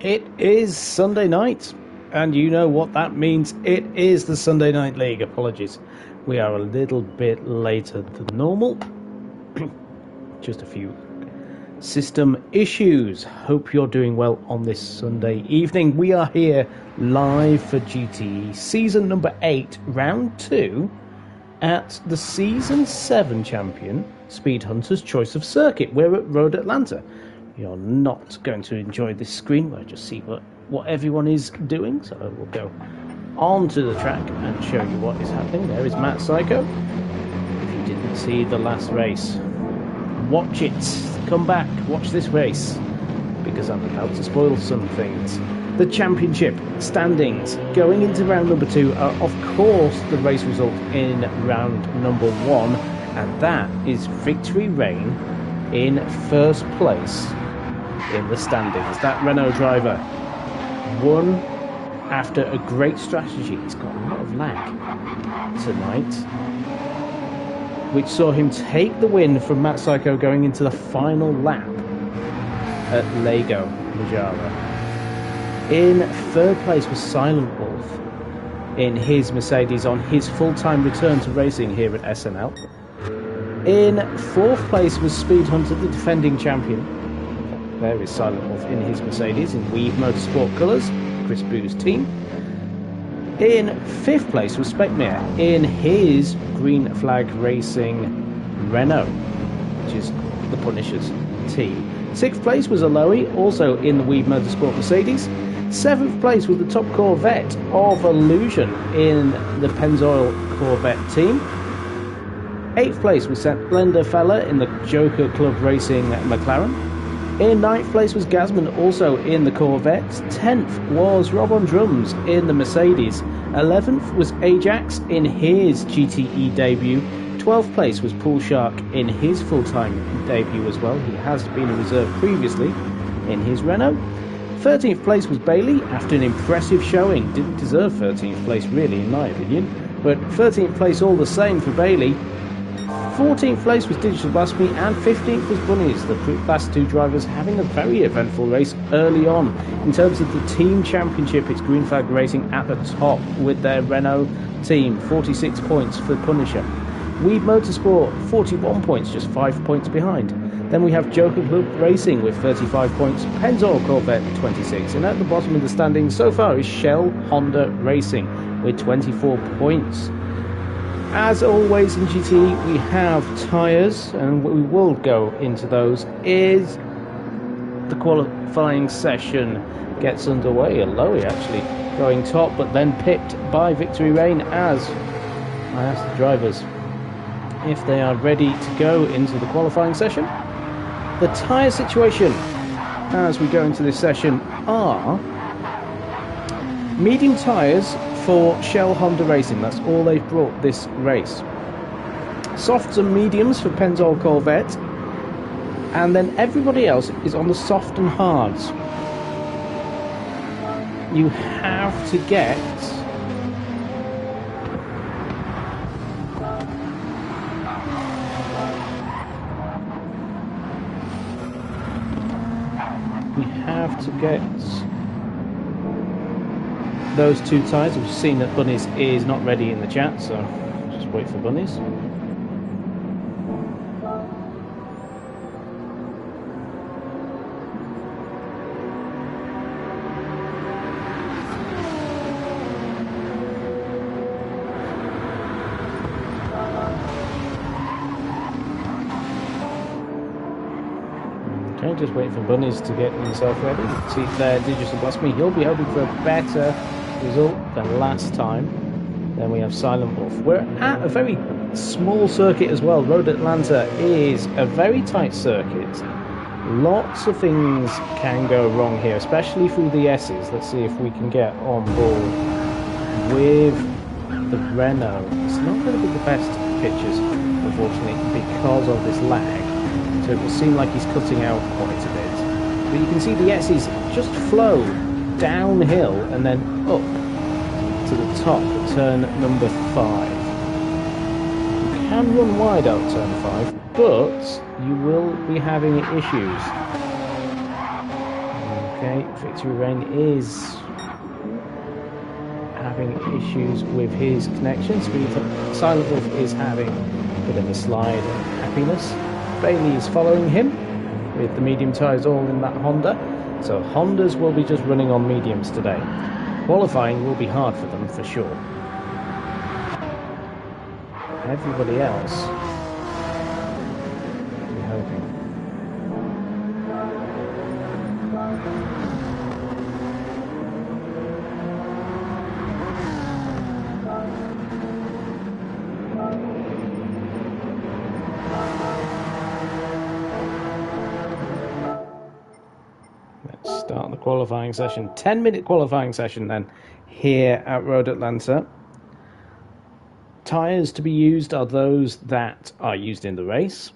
It is Sunday night, and you know what that means. It is the Sunday Night League. Apologies, we are a little bit later than normal. Just a few system issues. Hope you're doing well on this Sunday evening. We are here live for GTE season number 8, round 2, at the season 7 champion Speed Hunter's Choice of Circuit. We're at Road Atlanta. You're not going to enjoy this screen where I just see what everyone is doing, so we'll go on to the track and show you what is happening. There is Matt Psycho. If you didn't see the last race, watch it. Come back, watch this race, because I'm about to spoil some things. The championship standings going into round number 2 are, of course, the race result in round number 1, and that is Victory Reign in first place in the standings. That Renault driver won after a great strategy. He's got a lot of lag tonight, which saw him take the win from Matt Psycho going into the final lap at Lego Majara. In third place was Silent Wolf in his Mercedes on his full-time return to racing here at SNL. In fourth place was Speed Hunter, the defending champion. There is Silent Wolf in his Mercedes in Weave Motorsport colours, Chris Boo's team. In fifth place was Specmere in his Green Flag Racing Renault, which is the Punisher's team. Sixth place was Aloe, also in the Weave Motorsport Mercedes. Seventh place was the Top Corvette of Illusion in the Pennzoil Corvette team. Eighth place was Blender Fella in the Joker Club Racing McLaren. In ninth place was Gasman, also in the Corvette. 10th was Rob on Drums in the Mercedes. 11th was Ajax in his GTE debut. 12th place was Pool Shark in his full-time debut as well. He has been a reserve previously in his Renault. 13th place was Bailey after an impressive showing. Didn't deserve 13th place really, in my opinion, but 13th place all the same for Bailey. 14th place was Digital Blasphemy, and 15th was Bunnies. The last two drivers having a very eventful race early on. In terms of the team championship, it's Green Flag Racing at the top with their Renault team, 46 points for Punisher. Weave Motorsport, 41 points, just 5 points behind. Then we have Joker Club Racing with 35 points, Pennzoil Corvette 26, and at the bottom of the standings so far is Shell Honda Racing with 24 points. As always in GT, we have tyres, and we will go into those as the qualifying session gets underway. Aloe actually going top, but then pipped by Victory Reign as I asked the drivers if they are ready to go into the qualifying session. The tyre situation as we go into this session are medium tyres for Shell Honda Racing. That's all they've brought this race. Softs and mediums for Pennzoil Corvette, and then everybody else is on the soft and hards. You have to get those two tyres. We've seen that Bunnies is not ready in the chat, so just wait for Bunnies. Okay, just wait for Bunnies to get himself ready. See there, Digital Blasphemy. He'll be hoping for a better result than last time. Then we have Silent Wolf. We're at a very small circuit as well. Road Atlanta is a very tight circuit. Lots of things can go wrong here, especially through the S's. Let's see if we can get on board with the Renault. It's not going to be the best pictures, unfortunately, because of this lag. So it will seem like he's cutting out quite a bit. But you can see the S's just flow downhill and then up to the top at turn number 5. You can run wide out turn 5, but you will be having issues. Okay, Victory Rain is having issues with his connection. Silent Wolf is having a bit of a slide of happiness. Bailey is following him with the medium tyres all in that Honda. So Hondas will be just running on mediums today. Qualifying will be hard for them for sure. Everybody else will be hoping. Let's start the qualifying session. 10-minute qualifying session then here at Road Atlanta. Tyres to be used are those that are used in the race.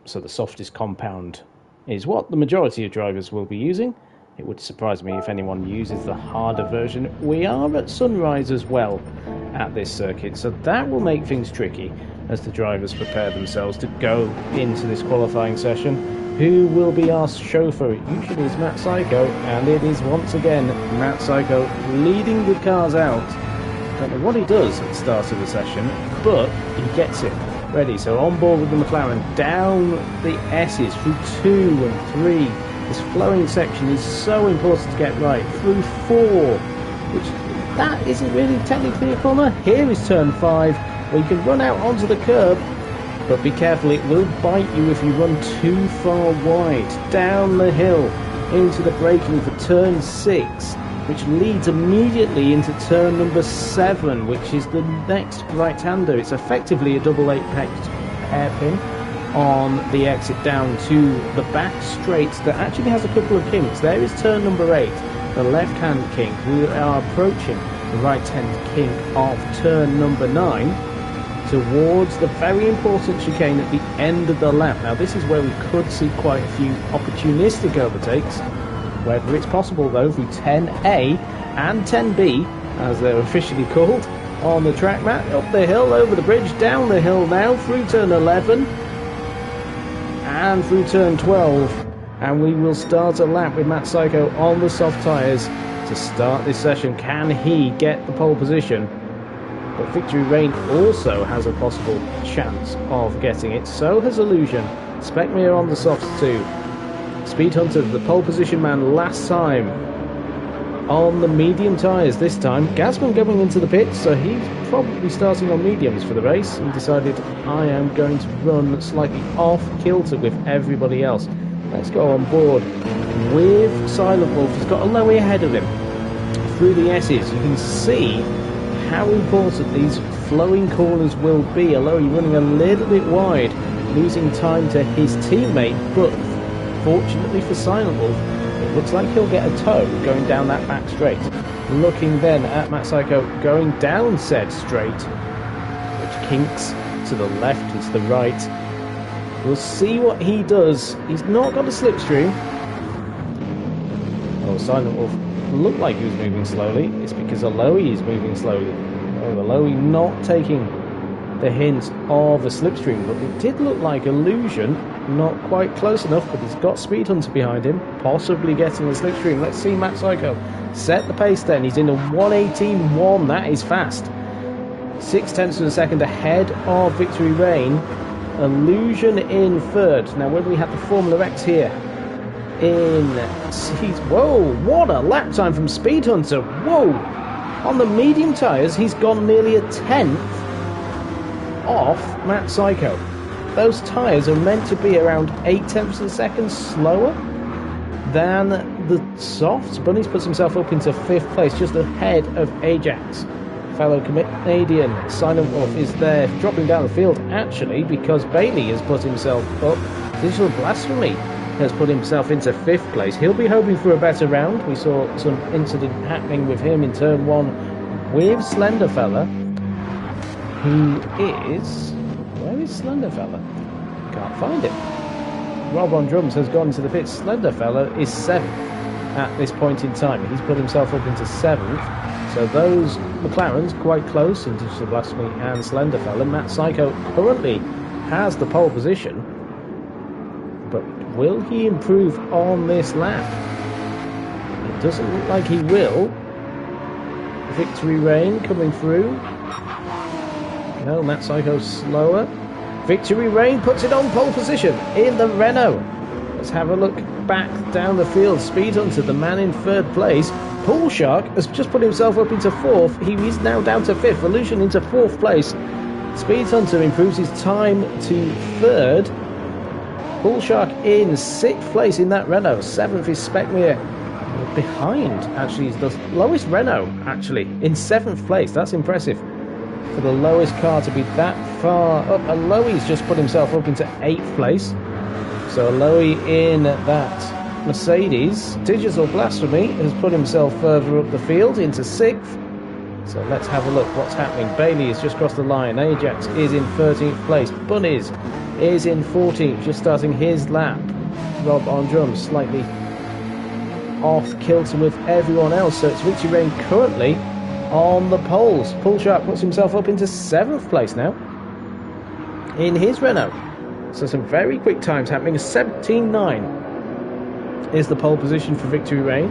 So the softest compound is what the majority of drivers will be using. It would surprise me if anyone uses the harder version. We are at sunrise as well at this circuit, so that will make things tricky as the drivers prepare themselves to go into this qualifying session. Who will be our chauffeur? It usually is Matt Psycho, and it is once again Matt Psycho leading the cars out. Don't know what he does at the start of the session, but he gets it ready. So on board with the McLaren, down the S's through 2 and 3. This flowing section is so important to get right. Through 4, which that isn't really technically a corner. Here is turn 5, where you can run out onto the curb, but be careful, it will bite you if you run too far wide. Down the hill into the braking for turn 6, which leads immediately into turn number 7, which is the next right-hander. It's effectively a double apex hairpin on the exit down to the back straight that actually has a couple of kinks. There is turn number 8, the left-hand kink. We are approaching the right-hand kink of turn number 9 towards the very important chicane at the end of the lap. Now this is where we could see quite a few opportunistic overtakes. Whether it's possible though through 10A and 10B, as they're officially called, on the track mat, up the hill, over the bridge, down the hill now, through turn 11 and through turn 12, and we will start a lap with Matt Psycho on the soft tyres to start this session. Can he get the pole position? But Victory Rain also has a possible chance of getting it. So has Illusion. Specmere on the softs too. Speed Hunter, the pole position man last time, on the medium tyres this time. Gasman going into the pits, so he's probably starting on mediums for the race. He decided, I am going to run slightly off kilter with everybody else. Let's go on board with Silent Wolf. He's got a low ahead of him through the S's. You can see how important these flowing corners will be. Although he's running a little bit wide, losing time to his teammate, but fortunately for Silent Wolf, it looks like he'll get a tow going down that back straight. Looking then at Matt Psycho going down said straight, which kinks to the left and to the right. We'll see what he does. He's not got a slipstream. Oh, Silent Wolf looked like he was moving slowly. It's because Aloy is moving slowly. Oh, Aloy not taking the hint of a slipstream, but it did look like Illusion, not quite close enough, but he's got Speed Hunter behind him, possibly getting a slipstream. Let's see Matt Psycho set the pace then. He's in a 1:18.1, that is fast. 0.6 of a second ahead of Victory Rain. Illusion in third. Now when we have the Formula X here in seat, whoa, what a lap time from Speed Hunter. Whoa, on the medium tyres he's gone nearly a tenth off Matt Psycho. Those tyres are meant to be around 0.8 of a second slower than the softs. Bunnies puts himself up into 5th place, just ahead of Ajax. Fellow Canadian Silent Wolf is there, dropping down the field actually because Bailey has put himself up. Digital Blasphemy has put himself into 5th place. He'll be hoping for a better round. We saw some incident happening with him in turn 1 with Slenderfella, who is... where is Slenderfella? Can't find him. Rob on drums has gone to the pits. Slenderfella is 7th at this point in time. He's put himself up into 7th. So those McLarens quite close in Digital Blasphemy and Slenderfella. Matt Psycho currently has the pole position, but will he improve on this lap? It doesn't look like he will. Victory Reign coming through. No, Matt Psycho's slower. Victory Reign puts it on pole position in the Renault. Let's have a look back down the field. Speed Hunter, the man in third place. Pool Shark has just put himself up into fourth. He is now down to fifth. Illusion into fourth place. Speed Hunter improves his time to third. Pool Shark in sixth place in that Renault. Seventh is Speckmere. Behind, actually, is the lowest Renault, actually, in seventh place. That's impressive for the lowest car to be that far up. Aloe's just put himself up into 8th place. So Aloe in that Mercedes. Digital Blasphemy has put himself further up the field into 6th. So let's have a look what's happening. Bailey has just crossed the line. Ajax is in 13th place. Bunnies is in 14th, just starting his lap. Rob on drums, slightly off kilter with everyone else. So it's Victory Reign currently on the poles. Pool Shark puts himself up into 7th place now in his Renault. So some very quick times happening. 17.9 is the pole position for Victory Reign.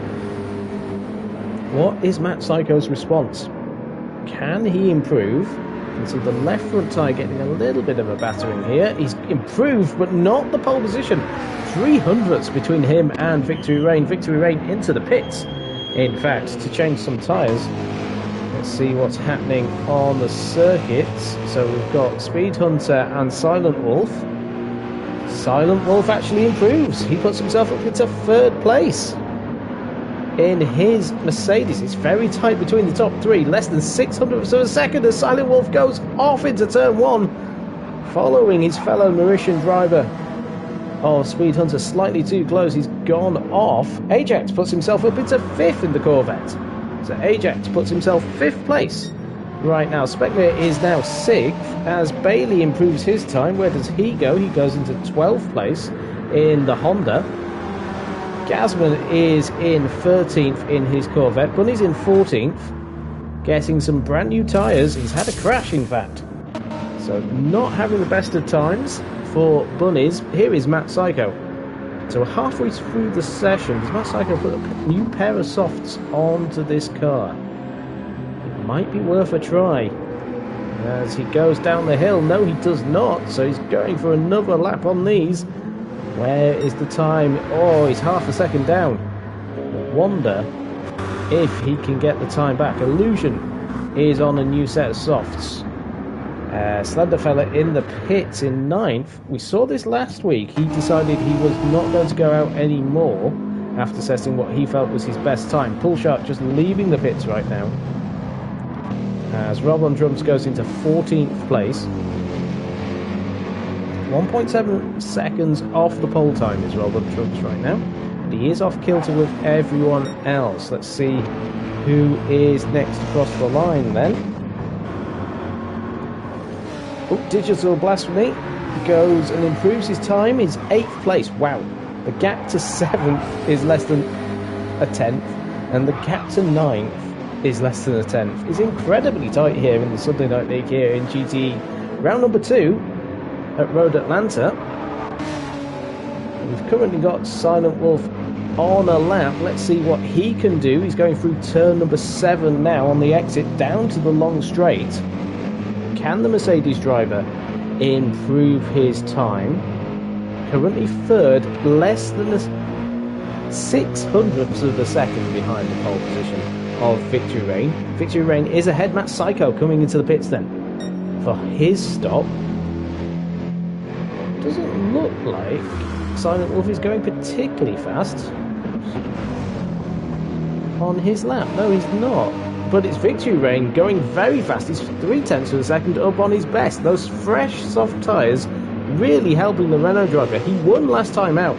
What is Matt Psycho's response? Can he improve? You can see the left front tyre getting a little bit of a battering here. He's improved, but not the pole position. 300ths between him and Victory Reign. Victory Reign into the pits, in fact, to change some tyres. Let's see what's happening on the circuits. So we've got Speed Hunter and Silent Wolf. Silent Wolf actually improves. He puts himself up into 3rd place in his Mercedes. It's very tight between the top 3. Less than 600ths of a second as Silent Wolf goes off into turn 1, following his fellow Mauritian driver. Oh, Speed Hunter slightly too close. He's gone off. Ajax puts himself up into 5th in the Corvette. So Ajax puts himself 5th place right now. Speckmere is now 6th as Bailey improves his time. Where does he go? He goes into 12th place in the Honda. Gasman is in 13th in his Corvette. Bunny's in 14th, getting some brand new tyres. He's had a crash, in fact. So not having the best of times for Bunnies. Here is Matt Psycho. So we're halfway through the session. Does Matt Psycho put a new pair of softs onto this car? It might be worth a try. As he goes down the hill. No, he does not. So he's going for another lap on these. Where is the time? Oh, he's half a second down. I wonder if he can get the time back. Illusion is on a new set of softs. Slenderfella in the pits in 9th. We saw this last week. He decided he was not going to go out anymore after setting what he felt was his best time. Pool Shark just leaving the pits right now, as Rob on drums goes into 14th place. 1.7 seconds off the pole time is Rob on drums right now. But he is off kilter with everyone else. Let's see who is next across the line then. Oh, Digital Blasphemy goes and improves his time. He's 8th place. Wow. The gap to 7th is less than a 10th. And the gap to 9th is less than a 10th. It's incredibly tight here in the Sunday Night League here in GTE. Round number 2 at Road Atlanta. We've currently got Silent Wolf on a lap. Let's see what he can do. He's going through turn number 7 now on the exit down to the long straight. Can the Mercedes driver improve his time? Currently 3rd, less than a 600ths of a second behind the pole position of Victory Reign. Victory Reign is ahead. Matt Psycho coming into the pits then for his stop. Doesn't look like Silent Wolf is going particularly fast on his lap. No, he's not. But it's Victory Reign going very fast. He's 0.3 of a second up on his best. Those fresh, soft tyres really helping the Renault driver. He won last time out.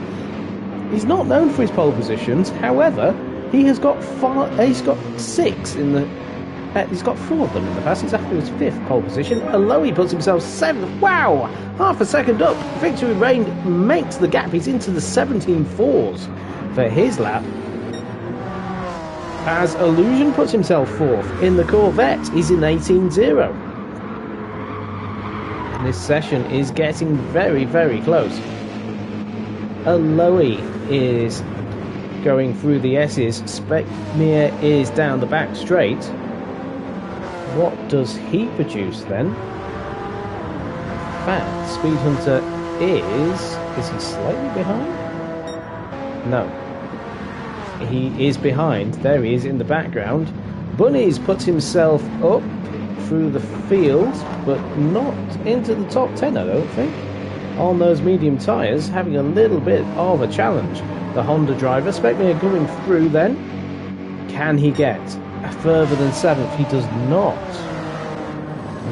He's not known for his pole positions. However, he has got 6 in the... he's got 4 of them in the past. He's after his 5th pole position. Aloe puts himself 7th. Wow! Half a second up. Victory Reign makes the gap. He's into the 17.4s for his lap. As Illusion puts himself 4th in the Corvette. He's in 18.0. This session is getting very, very close. Aloe is going through the S's. Speckmere is down the back straight. What does he produce then? In fact, Speed Hunter is he slightly behind? No. He is behind. There he is in the background. Bunnies puts himself up through the field, but not into the top 10, I don't think. On those medium tyres, having a little bit of a challenge. The Honda driver, Speckmere going through then. Can he get further than 7th? He does not.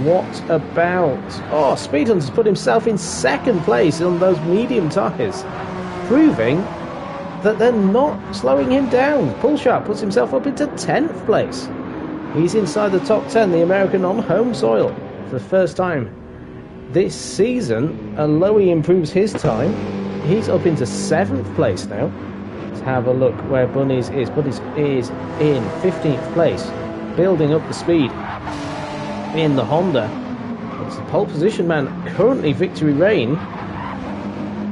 What about... Oh, Speed Hunter's put himself in 2nd place on those medium tyres, proving that they're not slowing him down. Pulshark puts himself up into 10th place. He's inside the top 10, the American on home soil for the first time this season. Lowy improves his time. He's up into 7th place now. Let's have a look where Bunnies is. Bunnies is in 15th place, building up the speed in the Honda. It's the pole position man, currently Victory Rain.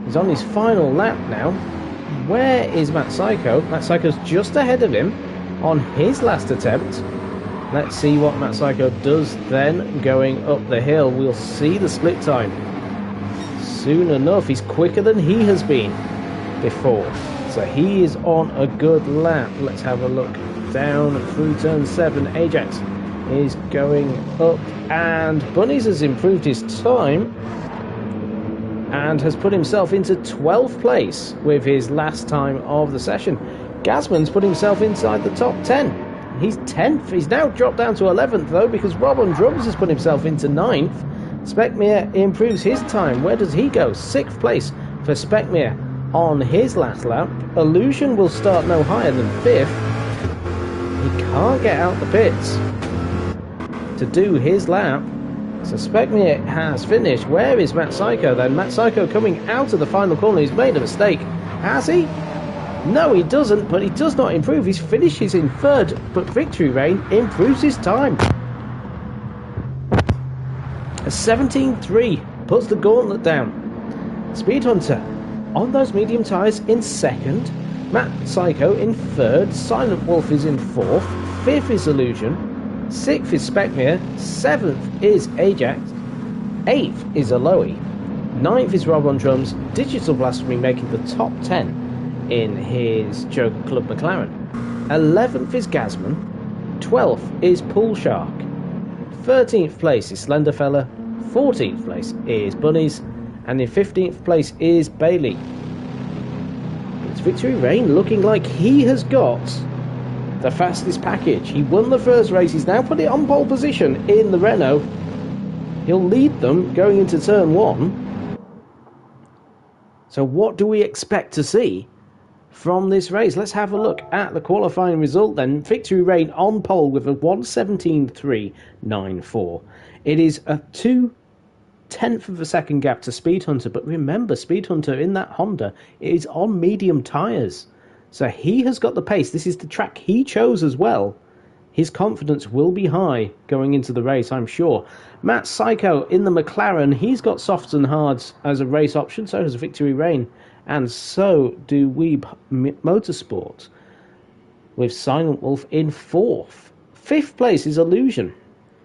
He's on his final lap now. Where is Matt Psycho? Matt Psycho's just ahead of him on his last attempt. Let's see what Matt Psycho does then going up the hill. We'll see the split time soon enough. He's quicker than he has been before, so he is on a good lap. Let's have a look down through turn 7. Ajax is going up, and Bunnies has improved his time and has put himself into 12th place with his last time of the session. Gasman's put himself inside the top 10. He's 10th. He's now dropped down to 11th though, because Rob on Drums has put himself into 9th. Speckmere improves his time. Where does he go? 6th place for Speckmere on his last lap. Illusion will start no higher than 5th. He can't get out the pits to do his lap. So Speckmere has finished. Where is Matt Psycho then? Matt Psycho coming out of the final corner. He's made a mistake. Has he? No, he doesn't, but he does not improve. He's finishes in 3rd, but Victory Rain improves his time. A 17.3 puts the gauntlet down. Speed Hunter on those medium tyres in 2nd. Matt Psycho in 3rd. Silent Wolf is in 4th. 5th is Illusion. 6th is Speckmere. 7th is Ajax. 8th is Aloe. 9th is Rob on Drums. Digital Blasphemy making the top 10 in his Joker Club McLaren. 11th is Gasman. 12th is Pool Shark. 13th place is Slenderfella. 14th place is Bunnies. And in 15th place is Bailey. It's Victory Rain looking like he has got the fastest package. He won the first race. He's now put it on pole position in the Renault. He'll lead them going into turn 1. So what do we expect to see from this race? Let's have a look at the qualifying result then. Victory Rain on pole with a 1:17.394. It is a 2/10 of a second gap to Speed Hunter, but remember, Speed Hunter in that Honda is on medium tyres, so he has got the pace. This is the track he chose as well. His confidence will be high going into the race, I'm sure. Matt Psycho in the McLaren, he's got softs and hards as a race option, so does Victory Rain. And so do Weeb Motorsport, with Silent Wolf in 4th. 5th place is Illusion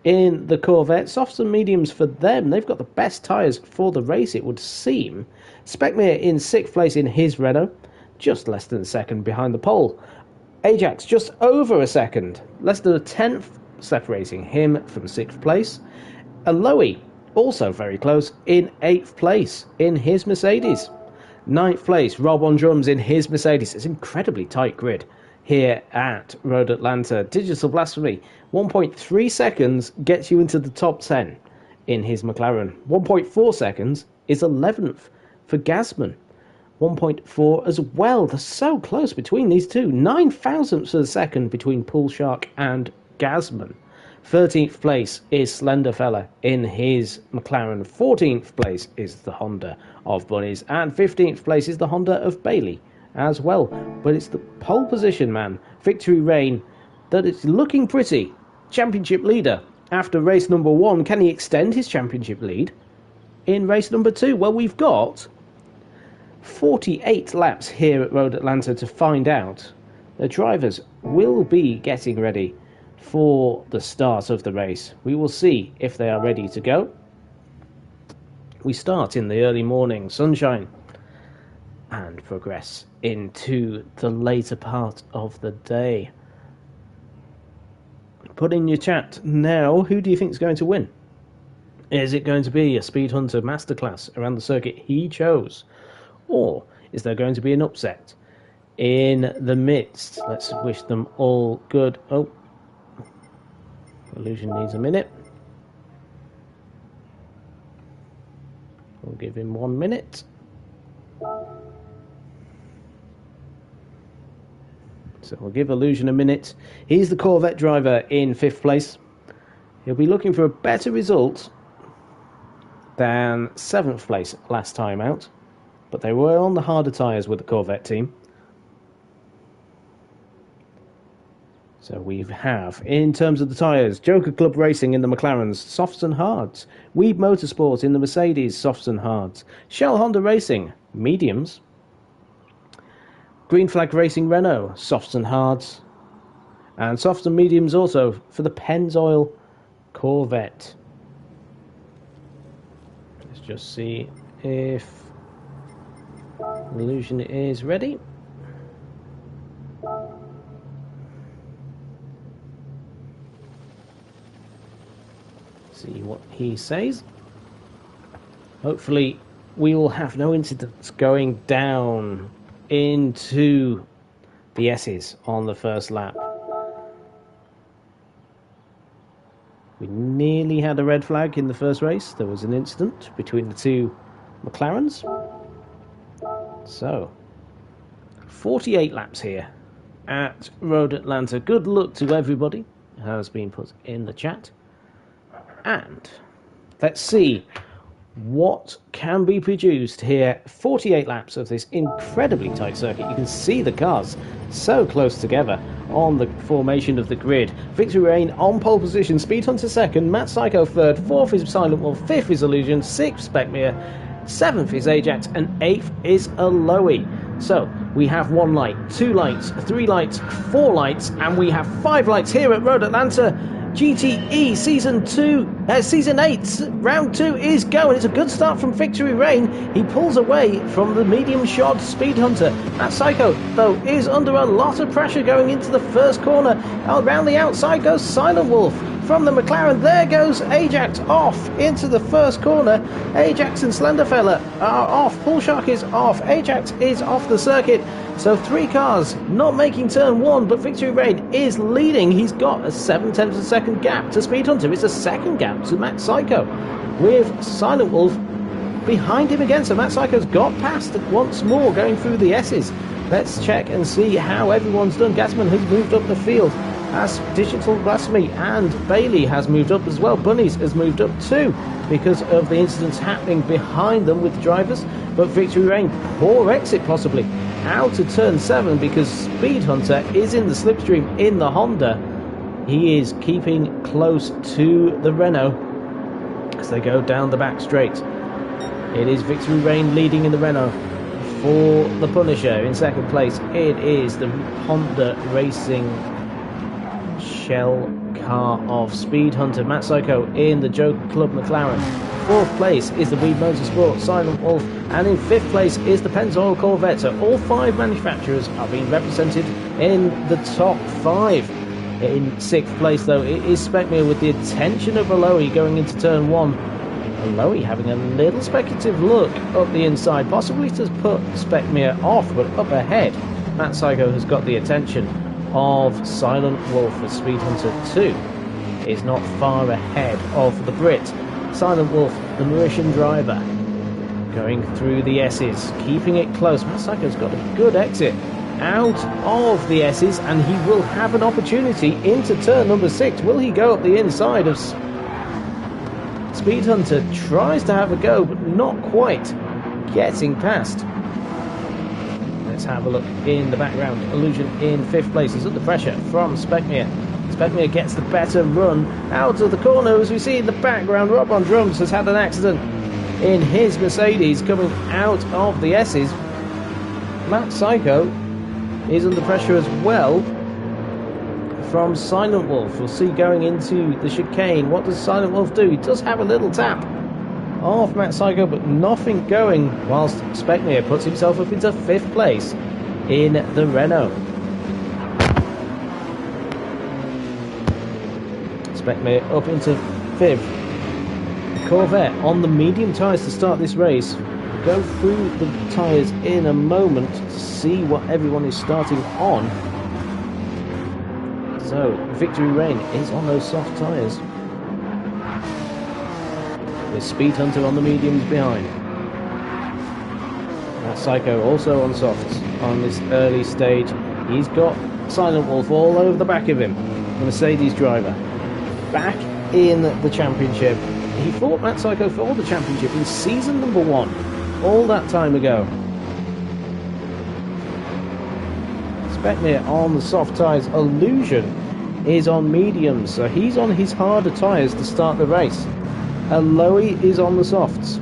in the Corvette. Softs and mediums for them. They've got the best tyres for the race, it would seem. Speckmere in 6th place in his Renault, just less than a second behind the pole. Ajax just over a second, less than a 10th separating him from 6th place. Aloe, also very close, in 8th place in his Mercedes. 9th place, Rob on Drums in his Mercedes. It's an incredibly tight grid here at Road Atlanta. Digital Blasphemy, 1.3 seconds gets you into the top 10 in his McLaren. 1.4 seconds is 11th for Gasman. 1.4 as well. They're so close between these two. 9 thousandths of a second between Pool Shark and Gasman. 13th place is Slenderfella in his McLaren. 14th place is the Honda of Bunnies. And 15th place is the Honda of Bailey as well. But it's the pole position man, Victory Rain, that is looking pretty. Championship leader after race number 1. Can he extend his championship lead in race number 2? Well, we've got 48 laps here at Road Atlanta to find out. The drivers will be getting ready for the start of the race. We will see if they are ready to go. We start in the early morning sunshine and progress into the later part of the day. Put in your chat now, who do you think is going to win? Is it going to be a Speed Hunter masterclass around the circuit he chose? Or is there going to be an upset in the midst? Let's wish them all good. Oh, Illusion needs a minute. We'll give him 1 minute. So we'll give Illusion a minute. He's the Corvette driver in 5th place. He'll be looking for a better result than 7th place last time out, but they were on the harder tyres with the Corvette team. So we have, in terms of the tyres, Joker Club Racing in the McLarens, softs and hards. Weeb Motorsport in the Mercedes, softs and hards. Shell Honda Racing, mediums. Green Flag Racing Renault, softs and hards. And softs and mediums also for the Pennzoil Corvette. Let's just see if Illusion is ready. See what he says. Hopefully we will have no incidents going down into the S's on the first lap. We nearly had a red flag in the first race. There was an incident between the two McLarens. So 48 laps here at Road Atlanta. Good luck to everybody, has been put in the chat. And let's see what can be produced here. 48 laps of this incredibly tight circuit. You can see the cars so close together on the formation of the grid. Victory Reign on pole position, Speed Hunter second, Matt Psycho third, fourth is Silent Wolf, fifth is Illusion, sixth Specmere, seventh is Ajax, and eighth is Aloe. So we have 1 light, 2 lights, 3 lights, 4 lights, and we have 5 lights here at Road Atlanta. GTE Season 8, Round 2 is going. It's a good start from Victory Reign. He pulls away from the medium shod Speed Hunter. That Psycho, though, is under a lot of pressure going into the first corner. Around the outside goes Silent Wolf. From the McLaren, there goes Ajax off into the first corner. Ajax and Slenderfella are off. Bullshark is off. Ajax is off the circuit. So 3 cars not making turn 1, but Victory Reign is leading. He's got a 7/10 of a second gap to Speed Hunter. It's a second gap to Matt Psycho, with Silent Wolf behind him again. So Matt Psycho's got past once more going through the S's. Let's check and see how everyone's done. Gassman has moved up the field, as Digital Blasphemy and Bailey has moved up as well. Bunnies has moved up too because of the incidents happening behind them with drivers. But Victory Reign, poor exit possibly out of turn 7 because Speed Hunter is in the slipstream in the Honda. He is keeping close to the Renault as they go down the back straight. It is Victory Reign leading in the Renault. For the Punisher in second place, it is the Honda Racing shell car of Speed Hunter. Matt Psycho in the Joker Club McLaren. Fourth place is the Weeb Motorsport Silent Wolf, and in fifth place is the Pennzoil Corvette. So all 5 manufacturers are being represented in the top 5. In sixth place, though, it is Specmere with the attention of Aloe going into turn 1. Aloe having a little speculative look up the inside, possibly to put Specmere off, but up ahead, Matt Psycho has got the attention of Silent Wolf as Speed Hunter 2 is not far ahead of the Brit. Silent Wolf, the Mauritian driver, going through the S's, keeping it close. Matt Psycho's got a good exit out of the S's, and he will have an opportunity into turn number 6. Will he go up the inside of Speed Hunter? Tries to have a go, but not quite getting past. Let's have a look in the background. Illusion in 5th place. He's under pressure from Specmere. Specmere gets the better run out of the corner. As we see in the background, Rob on drums has had an accident in his Mercedes coming out of the S's. Matt Psycho is under pressure as well from Silent Wolf. We'll see going into the chicane. What does Silent Wolf do? He does have a little tap off Matt Psycho, but nothing going, whilst Speckmere puts himself up into 5th place in the Renault. Speckmere up into 5th. The Corvette on the medium tyres to start this race. We'll go through the tyres in a moment to see what everyone is starting on. So, Victory Reign is on those soft tyres, with Speed Hunter on the mediums behind. That Psycho also on softs on this early stage. He's got Silent Wolf all over the back of him, the Mercedes driver. Back in the championship. He fought Matt Psycho for the championship in season number 1, all that time ago. Speckmere on the soft tyres. Illusion is on mediums, so he's on his harder tyres to start the race. Aloe is on the softs.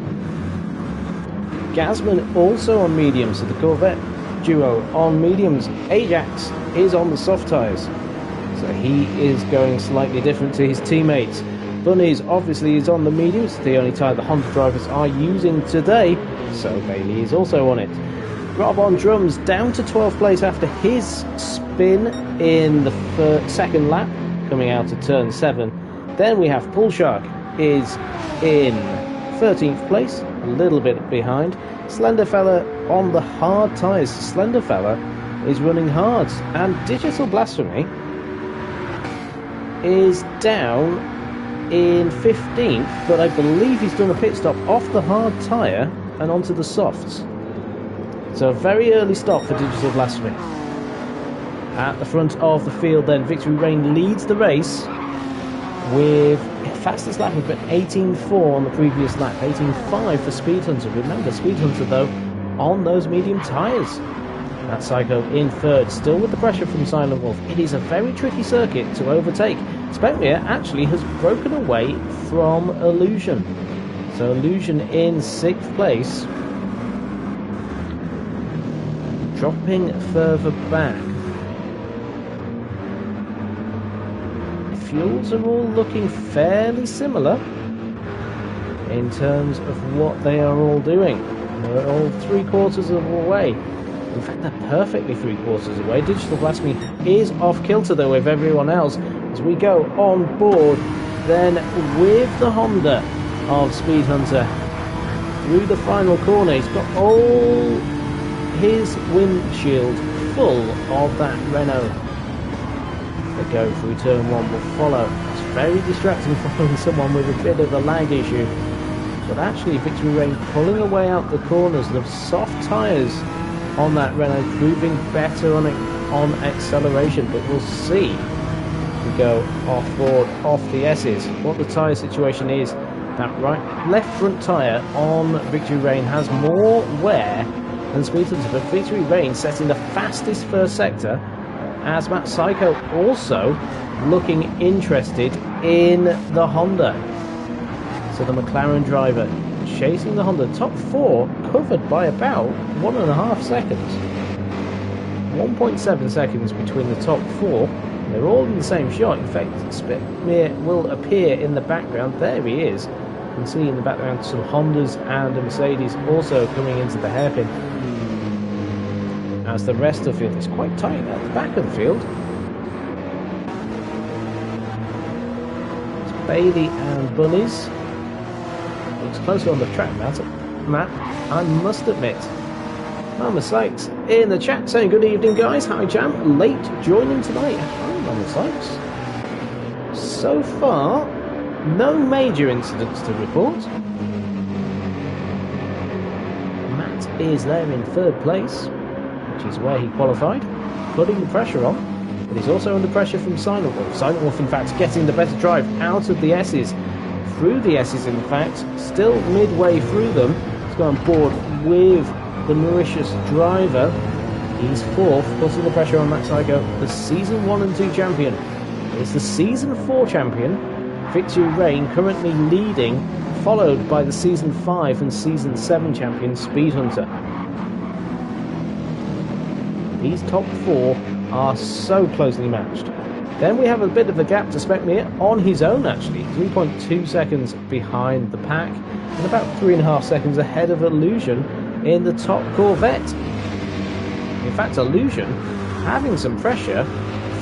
Gasman also on mediums, so the Corvette duo on mediums. Ajax is on the soft tyres, so he is going slightly different to his teammates. Bunnies obviously is on the mediums, the only tyre the Honda drivers are using today, so Bailey is also on it. Rob on drums down to 12th place after his spin in the 2nd lap, coming out of turn 7. Then we have Bullshark is in 13th place, a little bit behind. Slenderfella on the hard tyres. Slenderfella is running hard, and Digital Blasphemy is down in 15th, but I believe he's done a pit stop off the hard tyre and onto the softs. So a very early stop for Digital Blasphemy. At the front of the field then, Victory Reign leads the race with fastest lap of 18.4 on the previous lap, 18.5 for Speed Hunter. Remember, Speed Hunter though on those medium tyres. That Psycho in 3rd, still with the pressure from Silent Wolf. It is a very tricky circuit to overtake. Speckmere actually has broken away from Illusion. So Illusion in 6th place. Dropping further back. Fuels are all looking fairly similar in terms of what they are all doing. They're all 3/4 of the way. In fact, they're perfectly 3/4 away. Digital Blasphemy is off kilter though with everyone else as we go on board then with the Honda of Speed Hunter through the final corner. He's got all his windshield full of that Renault. They go through turn 1, will follow. It's very distracting following someone with a bit of a lag issue. But actually Victory Reign pulling away out the corners. The soft tyres on that Renault proving better on acceleration, but we'll see. We go off board, off the S's, what the tyre situation is. That left front tyre on Victory Reign has more wear than Speed Hunter, but Victory Reign setting the fastest first sector, as Matt Psycho also looking interested in the Honda. So the McLaren driver chasing the Honda. Top 4 covered by about 1.5 seconds. 1.7 seconds between the top 4. They're all in the same shot. In fact, Speckmere will appear in the background. There he is. You can see in the background some Hondas and a Mercedes also coming into the hairpin. As the rest of the field is quite tight at the back of the field. It's Bailey and Bunnies. Looks closer on the track map, I must admit. Mama Sykes in the chat saying good evening guys. Hi Jam, late joining tonight. Hi Mama Sykes. So far, no major incidents to report. Matt is there in 3rd place, which is where he qualified, putting the pressure on, but he's also under pressure from Silent Wolf. Silent Wolf in fact getting the better drive out of the S's, through the S's in fact, still midway through them. He's gone on board with the Mauritius driver. He's 4th, putting the pressure on Matt Psycho, the Season 1 and 2 champion. It's the Season 4 champion, Victory Reign, currently leading, followed by the Season 5 and Season 7 champion, Speed Hunter. These top four are so closely matched. Then we have a bit of a gap to Speckmere on his own, actually. 3.2 seconds behind the pack and about 3.5 seconds ahead of Illusion in the top Corvette. In fact, Illusion having some pressure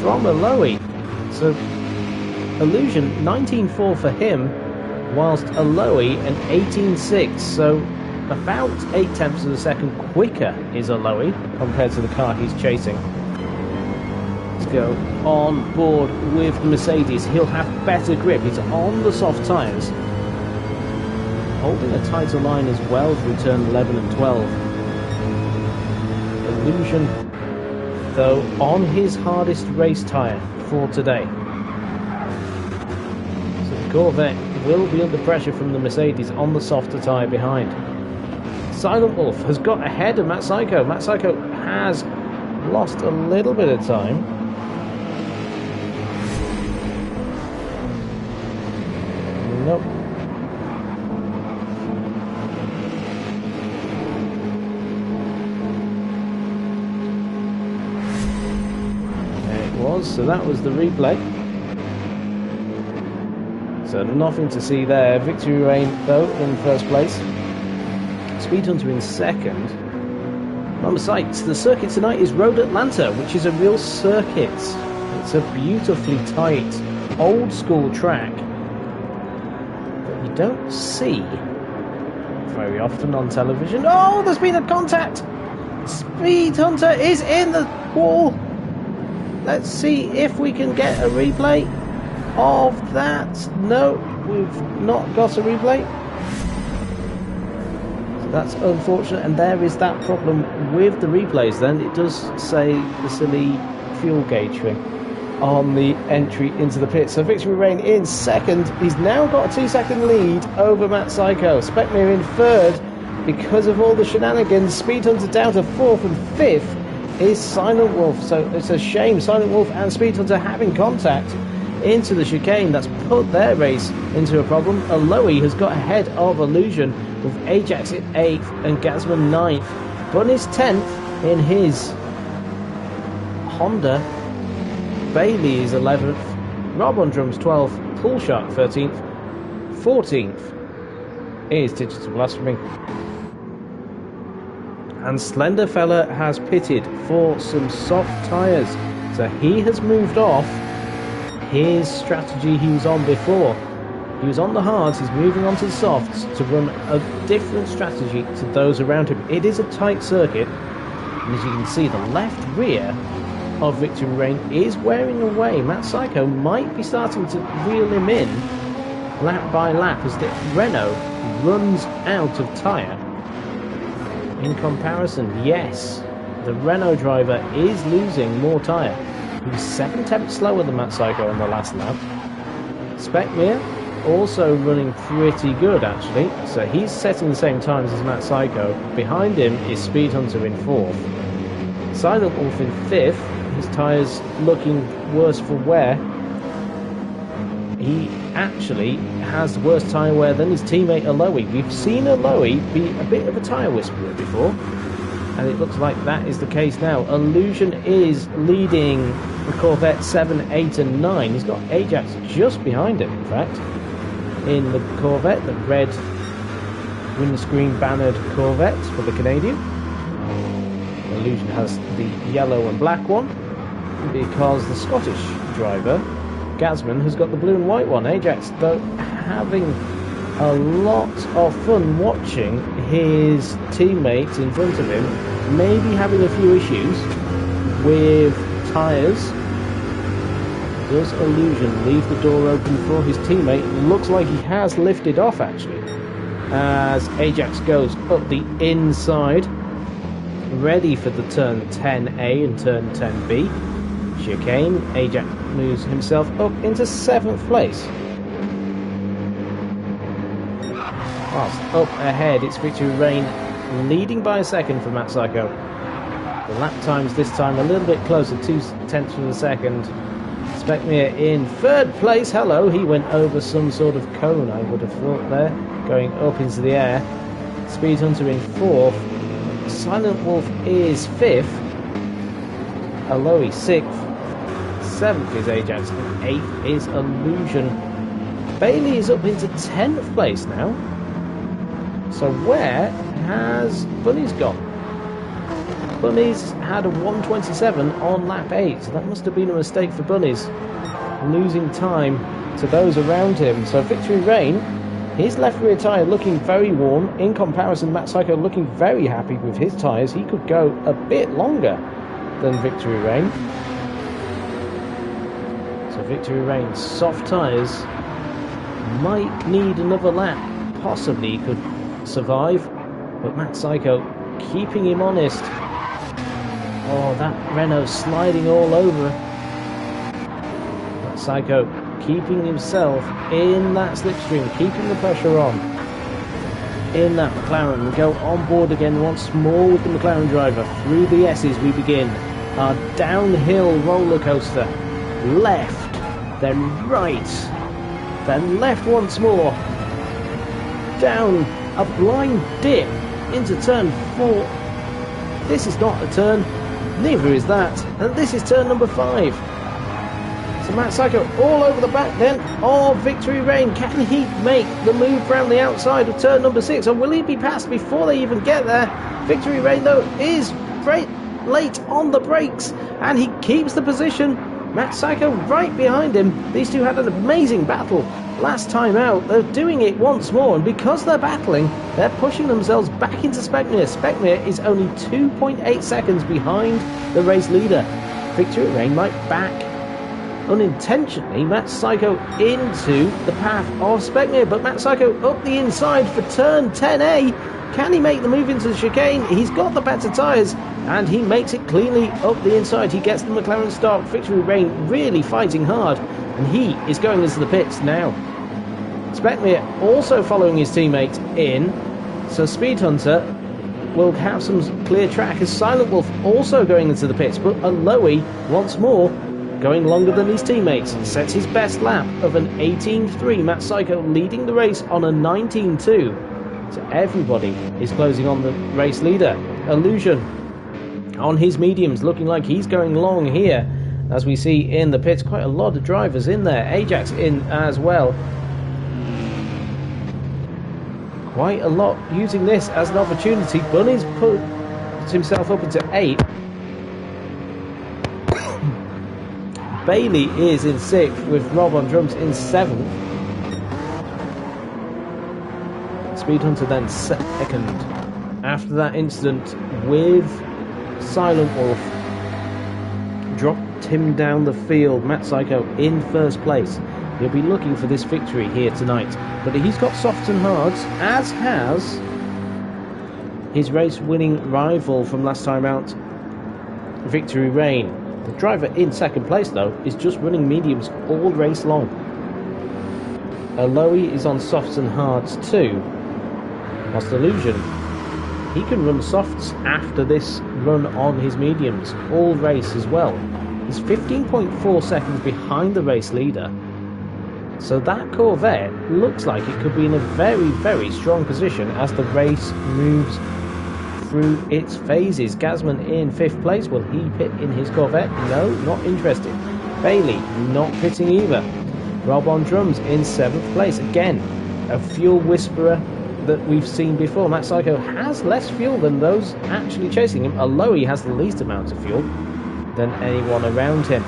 from Aloe. So Illusion 19.4 for him, whilst Aloe an 18.6. So about 0.8 of a second quicker is Aloe compared to the car he's chasing. Let's go on board with the Mercedes. He'll have better grip. He's on the soft tyres. Holding a tighter line as well for turn 11 and 12. Illusion, though, on his hardest race tyre for today. So the Corvette will be under pressure from the Mercedes on the softer tyre behind. Silent Wolf has got ahead of Matt Psycho. Matt Psycho has lost a little bit of time. Nope. There it was, so that was the replay. So nothing to see there. Victory Lane, though, in first place. Speed Hunter in second. On the sights, the circuit tonight is Road Atlanta, which is a real circuit. It's a beautifully tight, old school track that you don't see very often on television. Oh, there's been a contact! Speed Hunter is in the wall. Let's see if we can get a replay of that. No, we've not got a replay. That's unfortunate, and there is that problem with the replays. Then it does say the silly fuel gauge thing on the entry into the pit. So Victory Rain in second. He's now got a 2-second lead over Matt Psycho. Speckmere in third because of all the shenanigans. Speed Hunter down to fourth, and fifth is Silent Wolf. So it's a shame Silent Wolf and Speed Hunter having contact into the chicane. That's put their race into a problem. Aloe has got ahead of Illusion with Ajax in 8th and Gazman 9th. Bunny's 10th in his Honda. Bailey is 11th. Rob on drums 12th. Poolshark 13th. 14th is Digital Blasphemy. And Slenderfella has pitted for some soft tyres. So he has moved off his strategy he was on before. He was on the hards, he's moving on to the softs to run a different strategy to those around him. It is a tight circuit, and as you can see, the left rear of Victory Rain is wearing away. Matt Psycho might be starting to reel him in lap by lap as the Renault runs out of tyre. In comparison, yes, the Renault driver is losing more tyre. He was 7/10 slower than Matt Psycho on the last lap. Speckmere also running pretty good, actually. So he's setting the same times as Matt Psycho. Behind him is Speed Hunter in 4th. Silent Wolf in 5th. His tyres looking worse for wear. He actually has worse tyre wear than his teammate Aloe. We've seen Aloe be a bit of a tyre whisperer before, and it looks like that is the case now. Illusion is leading the Corvette 7, 8 and 9. He's got Ajax just behind him, in fact. In the Corvette, the red windscreen bannered Corvette for the Canadian. Illusion has the yellow and black one because the Scottish driver, Gazman, has got the blue and white one. Ajax, though, having a lot of fun watching his teammates in front of him, maybe having a few issues with tyres. Does Illusion leave the door open for his teammate? Looks like he has lifted off, actually, as Ajax goes up the inside, ready for the turn 10A and turn 10B. Chicane, Ajax moves himself up into 7th place. Whilst up ahead, it's Victory Rain leading by a second for Matt Psycho. The lap times this time a little bit closer, 0.2 of a second. Speckmere in 3rd place. Hello, he went over some sort of cone, I would have thought there, going up into the air. Speed Hunter in 4th. Silent Wolf is 5th. Aloy 6th. 7th is Ajax, and 8th is Illusion. Bailey is up into 10th place now. So where has Bunny's gone? Bunny's had a 1:27 on lap 8, so that must have been a mistake for Bunny's, losing time to those around him. So Victory Reign, his left rear tyre looking very warm. In comparison, Matt Psycho looking very happy with his tyres. He could go a bit longer than Victory Reign. So Victory Reign's soft tyres might need another lap. Possibly he could survive, but Matt Psycho keeping him honest. Oh, that Renault sliding all over. Matt Psycho keeping himself in that slipstream, keeping the pressure on in that McLaren. We go on board again once more with the McLaren driver. Through the S's we begin our downhill roller coaster. Left, then right, then left once more. Down a blind dip into turn 4. This is not a turn, neither is that, and this is turn number 5. So Matt Psycho all over the back then of Victory Reign. Can he make the move around the outside of turn number 6, or will he be passed before they even get there? Victory Reign though is late on the brakes, and he keeps the position. Matt Psycho right behind him. These two had an amazing battle last time out. They're doing it once more, and because they're battling, they're pushing themselves back into Spekmir. Spekmir is only 2.8 seconds behind the race leader. Victory Reign might back unintentionally Matt Psycho into the path of Spekmir, but Matt Psycho up the inside for turn 10A. Can he make the move into the chicane? He's got the better tyres, and he makes it cleanly up the inside. He gets the McLaren start. Victory Reign really fighting hard, and he is going into the pits now. Spekmir also following his teammate in, so Speed Hunter will have some clear track as Silent Wolf also going into the pits, but Aloy once more going longer than his teammates, sets his best lap of an 18.3. Matt Psycho leading the race on a 19.2. So everybody is closing on the race leader. Illusion on his mediums, looking like he's going long here. As we see in the pits, quite a lot of drivers in there. Ajax in as well. Quite a lot using this as an opportunity. Bunny's put himself up into 8. Bailey is in 6th with Rob on drums in 7th. Speed Hunter then 2nd. After that incident with Silent Wolf, dropped him down the field. Matt Psycho in 1st place. He'll be looking for this victory here tonight, but he's got softs and hards, as has his race-winning rival from last time out, Victory Reign. The driver in 2nd place, though, is just running mediums all race long. Aloy is on softs and hards too. Whilst Illusion, he can run softs after this run on his mediums all race as well. He's 15.4 seconds behind the race leader. So that Corvette looks like it could be in a very, very strong position as the race moves through its phases. Gazman in 5th place. Will he pit in his Corvette? No, not interested. Bailey not pitting either. Rob on drums in 7th place. Again, a fuel whisperer that we've seen before. Matt Psycho has less fuel than those actually chasing him, although he has the least amount of fuel than anyone around him.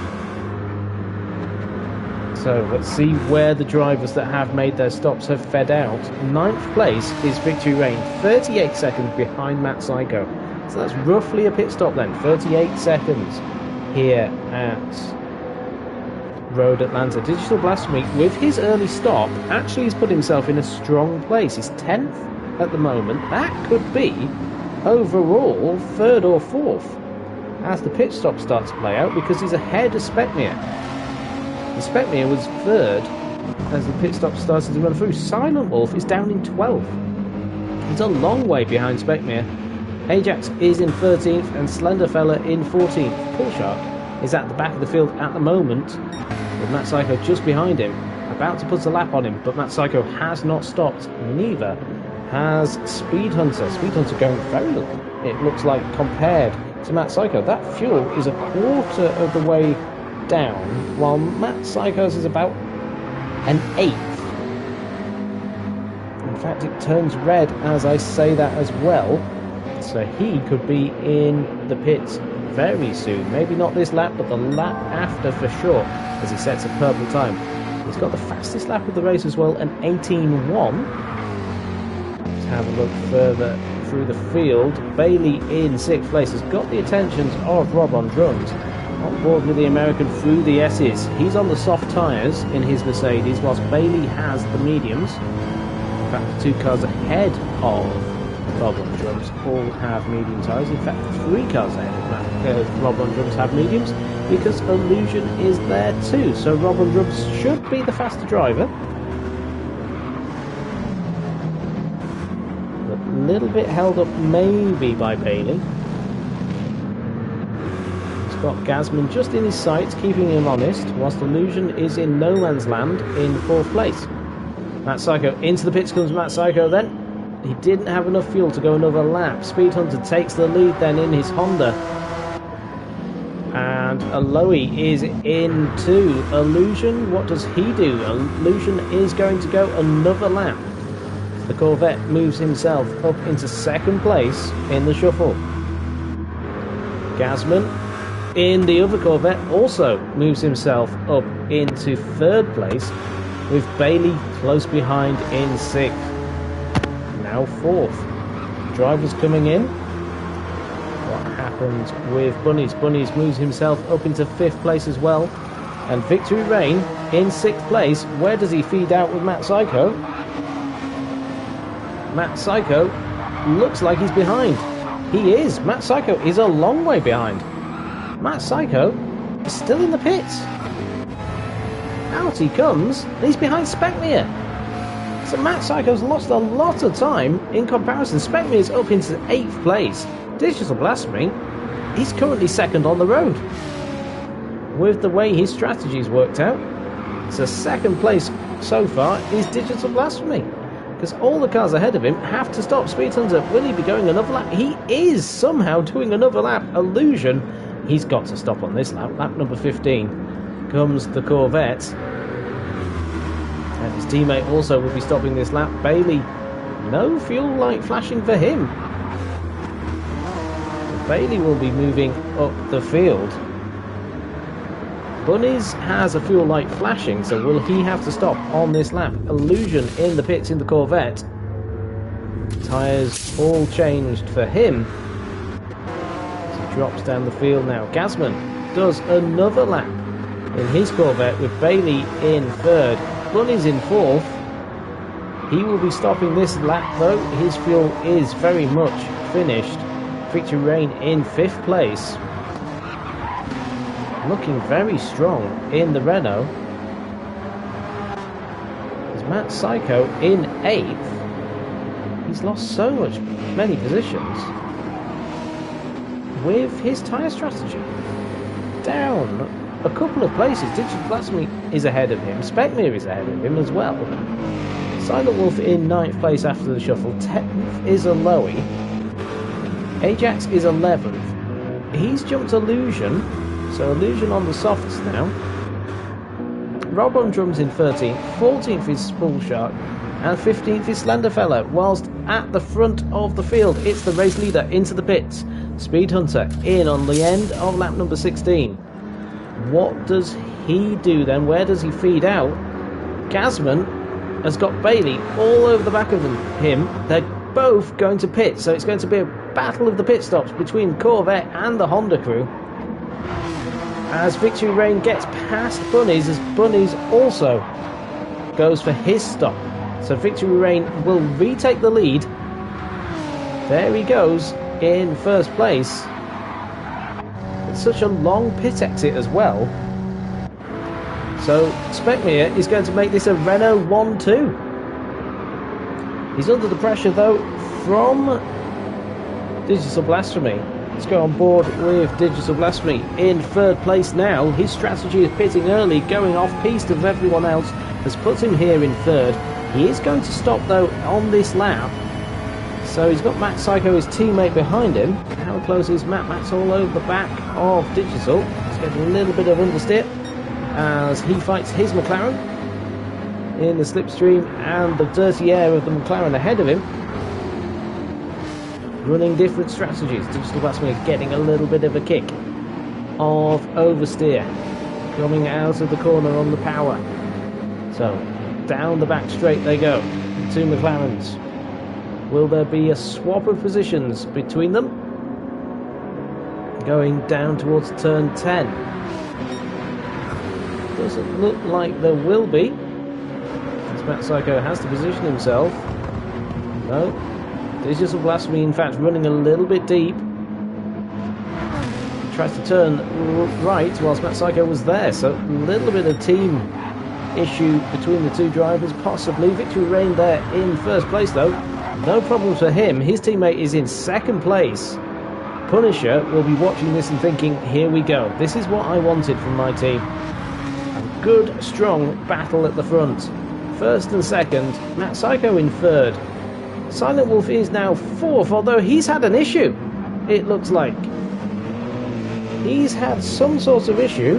So let's see where the drivers that have made their stops have fed out. 9th place is Victory Reign, 38 seconds behind Matt Psycho. So that's roughly a pit stop then, 38 seconds here at Road Atlanta. Digital Blasphemy, with his early stop, actually has put himself in a strong place. He's 10th at the moment. That could be overall 3rd or 4th as the pit stop starts to play out, because he's ahead of Spekmir. Spekmir was 3rd as the pit stop started to run through. Silent Wolf is down in 12th. He's a long way behind Spekmir. Ajax is in 13th and Slenderfella in 14th. Pullshark is at the back of the field at the moment, with Matt Psycho just behind him, about to put a lap on him, but Matt Psycho has not stopped. Neither has Speed Hunter. Speed Hunter going very low, it looks like, compared to Matt Psycho. That fuel is a quarter of the way down, while Matt Psycho's is about an eighth. In fact, it turns red as I say that as well, so he could be in the pits very soon. Maybe not this lap, but the lap after for sure, as he sets a purple time. He's got the fastest lap of the race as well, an 18.1. Let's have a look further through the field. Bailey in 6th place has got the attentions of Rob on drums. On board with the American through the S's. He's on the soft tyres in his Mercedes, whilst Bailey has the mediums. In fact, the 2 cars ahead of Rob on drums all have medium tyres. In fact, 3 cars ahead of Rob on drums have mediums, because Illusion is there too. So Rob on drums should be the faster driver. But a little bit held up maybe by Bailey. Got Gasman just in his sights, keeping him honest, whilst Illusion is in no man's land in 4th place. Matt Psycho into the pits comes Matt Psycho then. He didn't have enough fuel to go another lap. Speed Hunter takes the lead then in his Honda. And Aloe is in too. Illusion, what does he do? Illusion is going to go another lap. The Corvette moves himself up into 2nd place in the shuffle. Gasman in the other Corvette also moves himself up into 3rd place, with Bailey close behind in 6th. Now 4th. Drivers coming in. What happens with Bunnies? Bunnies moves himself up into 5th place as well. And Victory Rain in 6th place. Where does he feed out with Matt Psycho? Matt Psycho looks like he's behind. He is. Matt Psycho is a long way behind. Matt Psycho is still in the pits. Out he comes, and he's behind Speckmere. So Matt Psycho's lost a lot of time in comparison. Speckmere's up into 8th place. Digital Blasphemy, he's currently 2nd on the road. With the way his strategy's worked out, so 2nd place so far is Digital Blasphemy. Because all the cars ahead of him have to stop. Speed Hunter, will he be going another lap? He is somehow doing another lap. Illusion, he's got to stop on this lap. Lap number 15 comes the Corvette. And his teammate also will be stopping this lap. Bailey, no fuel light flashing for him. Bailey will be moving up the field. Bunnies has a fuel light flashing, so will he have to stop on this lap? Illusion in the pits in the Corvette. Tyres all changed for him. So he drops down the field now. Gasman does another lap in his Corvette with Bailey in 3rd. Bunnies in 4th. He will be stopping this lap though. His fuel is very much finished. Victory Rain in 5th place. Looking very strong in the Renault. There's Matt Psycho in 8th. He's lost so many positions with his tyre strategy. Down a couple of places. Digital Blasphemy is ahead of him. Speckmere is ahead of him as well. Silent Wolf in 9th place after the shuffle. 10th is Aloe. Ajax is 11th. He's jumped Illusion. So Illusion on the softs now. Rob on drums in 13th. 14th is Spool Shark. And 15th is Slenderfella. Whilst at the front of the field, it's the race leader into the pits. Speed Hunter in on the end of lap number 16. What does he do then? Where does he feed out? Gasman has got Bailey all over the back of him. They're both going to pit, so it's going to be a battle of the pit stops between Corvette and the Honda crew. As Victory Rain gets past Bunnies, as Bunnies also goes for his stop. So Victory Rain will retake the lead. There he goes in 1st place. It's such a long pit exit as well. So Speckmere is going to make this a Renault 1-2. He's under the pressure though from Digital Blasphemy. Let's go on board with Digital Blasphemy in 3rd place now. His strategy is pitting early, going off-piste of everyone else, has put him here in 3rd. He is going to stop though on this lap. So he's got Matt Psycho, his teammate, behind him. How close is Matt? Matt's all over the back of Digital. He's getting a little bit of understeer as he fights his McLaren in the slipstream and the dirty air of the McLaren ahead of him. Running different strategies. Digital Blasphemy getting a little bit of a kick of oversteer. Coming out of the corner on the power. So, down the back straight they go. The two McLarens. Will there be a swap of positions between them? Going down towards turn 10. Doesn't look like there will be. As Matt Psycho has to position himself. No. Digital Blasphemy, in fact, running a little bit deep. He tries to turn right whilst Matt Psycho was there. So, a little bit of team issue between the two drivers, possibly. Victory reigned there in first place, though. No problems for him. His teammate is in second place. Punisher will be watching this and thinking, here we go. This is what I wanted from my team. A good, strong battle at the front. First and second, Matt Psycho in third. Silent Wolf is now fourth, although he's had an issue, it looks like. He's had some sort of issue.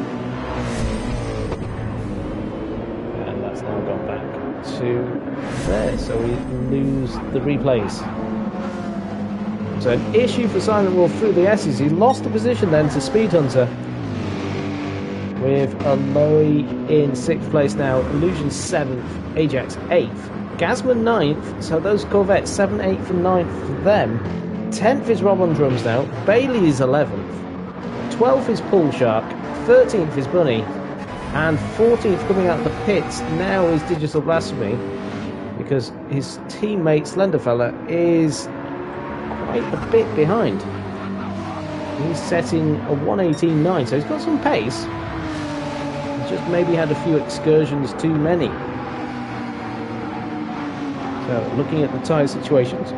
And that's now gone back to there, so we lose the replays. So an issue for Silent Wolf through the S's. He lost the position then to Speed Hunter with Aloy in 6th place now, Illusion 7th, Ajax 8th, Gasman 9th, so those Corvettes 7th, 8th and 9th for them. 10th is Rob on drums now, Bailey is 11th, 12th is Pool Shark, 13th is Bunny, and 14th coming out the pits now is Digital Blasphemy, because his teammate Slenderfella is quite a bit behind. He's setting a 1:18.9, so he's got some pace. He's just maybe had a few excursions too many. So looking at the tyre situations.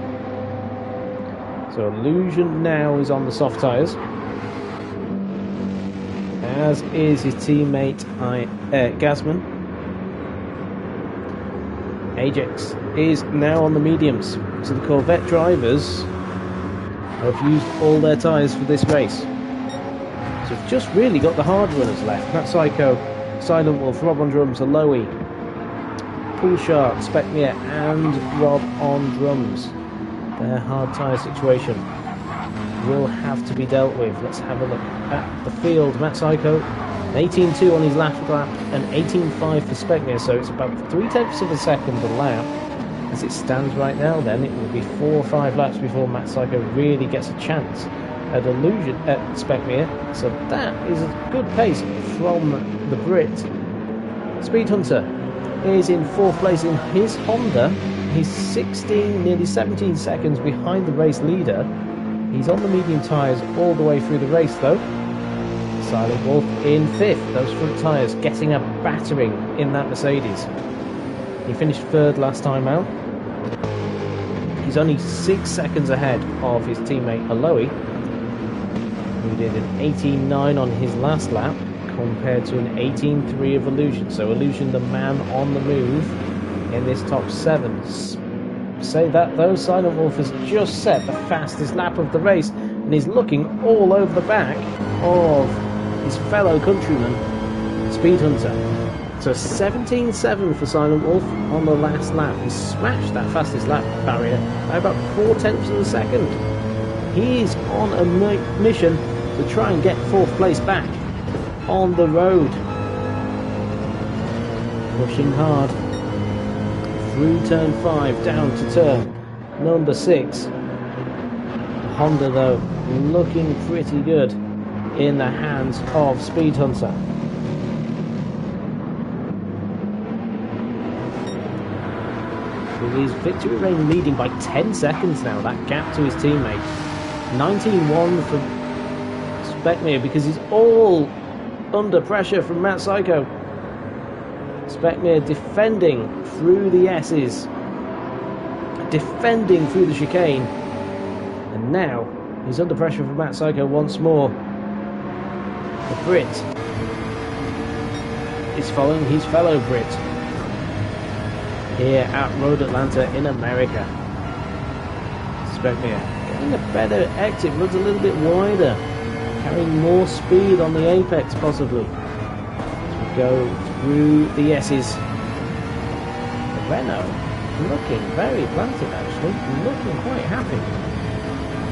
So Illusion now is on the soft tyres, as is his teammate Gasman. Ajax is now on the mediums, so the Corvette drivers have used all their tyres for this race. So we've just really got the hard runners left. Matt Psycho, Silent Wolf, Rob on drums, Aloy, Pool Shark, Specmere and Rob on drums. Their hard tyre situation will have to be dealt with. Let's have a look at the field. Matt Psycho, 18.2 on his last lap and 18.5 for Specmere, so it's about 0.3 of a second a lap. As it stands right now, then, it will be 4 or 5 laps before Matt Psycho really gets a chance at Illusion at Specmere. So that is a good pace from the Brit. Speed Hunter is in 4th place in his Honda. He's 16, nearly 17 seconds behind the race leader. He's on the medium tyres all the way through the race, though. Silent Wolf in 5th. Those front tyres getting a battering in that Mercedes. He finished 3rd last time out. He's only 6 seconds ahead of his teammate Aloy, who did an 18.9 on his last lap compared to an 18.3 of Illusion. So Illusion, the man on the move in this top 7. Say that though, Silent Wolf has just set the fastest lap of the race and is looking all over the back of his fellow countryman Speed Hunter. So 17.7 for Silent Wolf on the last lap. He smashed that fastest lap barrier by about 0.4 of a second. He's on a mission to try and get 4th place back on the road. Pushing hard through turn 5 down to turn number 6. Honda, though, looking pretty good in the hands of Speed Hunter. With his victory reign leading by 10 seconds now, that gap to his teammate. 19.1 for Specmere because he's all under pressure from Matt Psycho. Specmere defending through the S's, defending through the chicane, and now he's under pressure from Matt Psycho once more. The Brit is following his fellow Brit here at Road Atlanta in America. Speckmere. Getting a better exit, runs a little bit wider. Carrying more speed on the apex, possibly. As we go through the S's. The Renault looking very planted, actually. Looking quite happy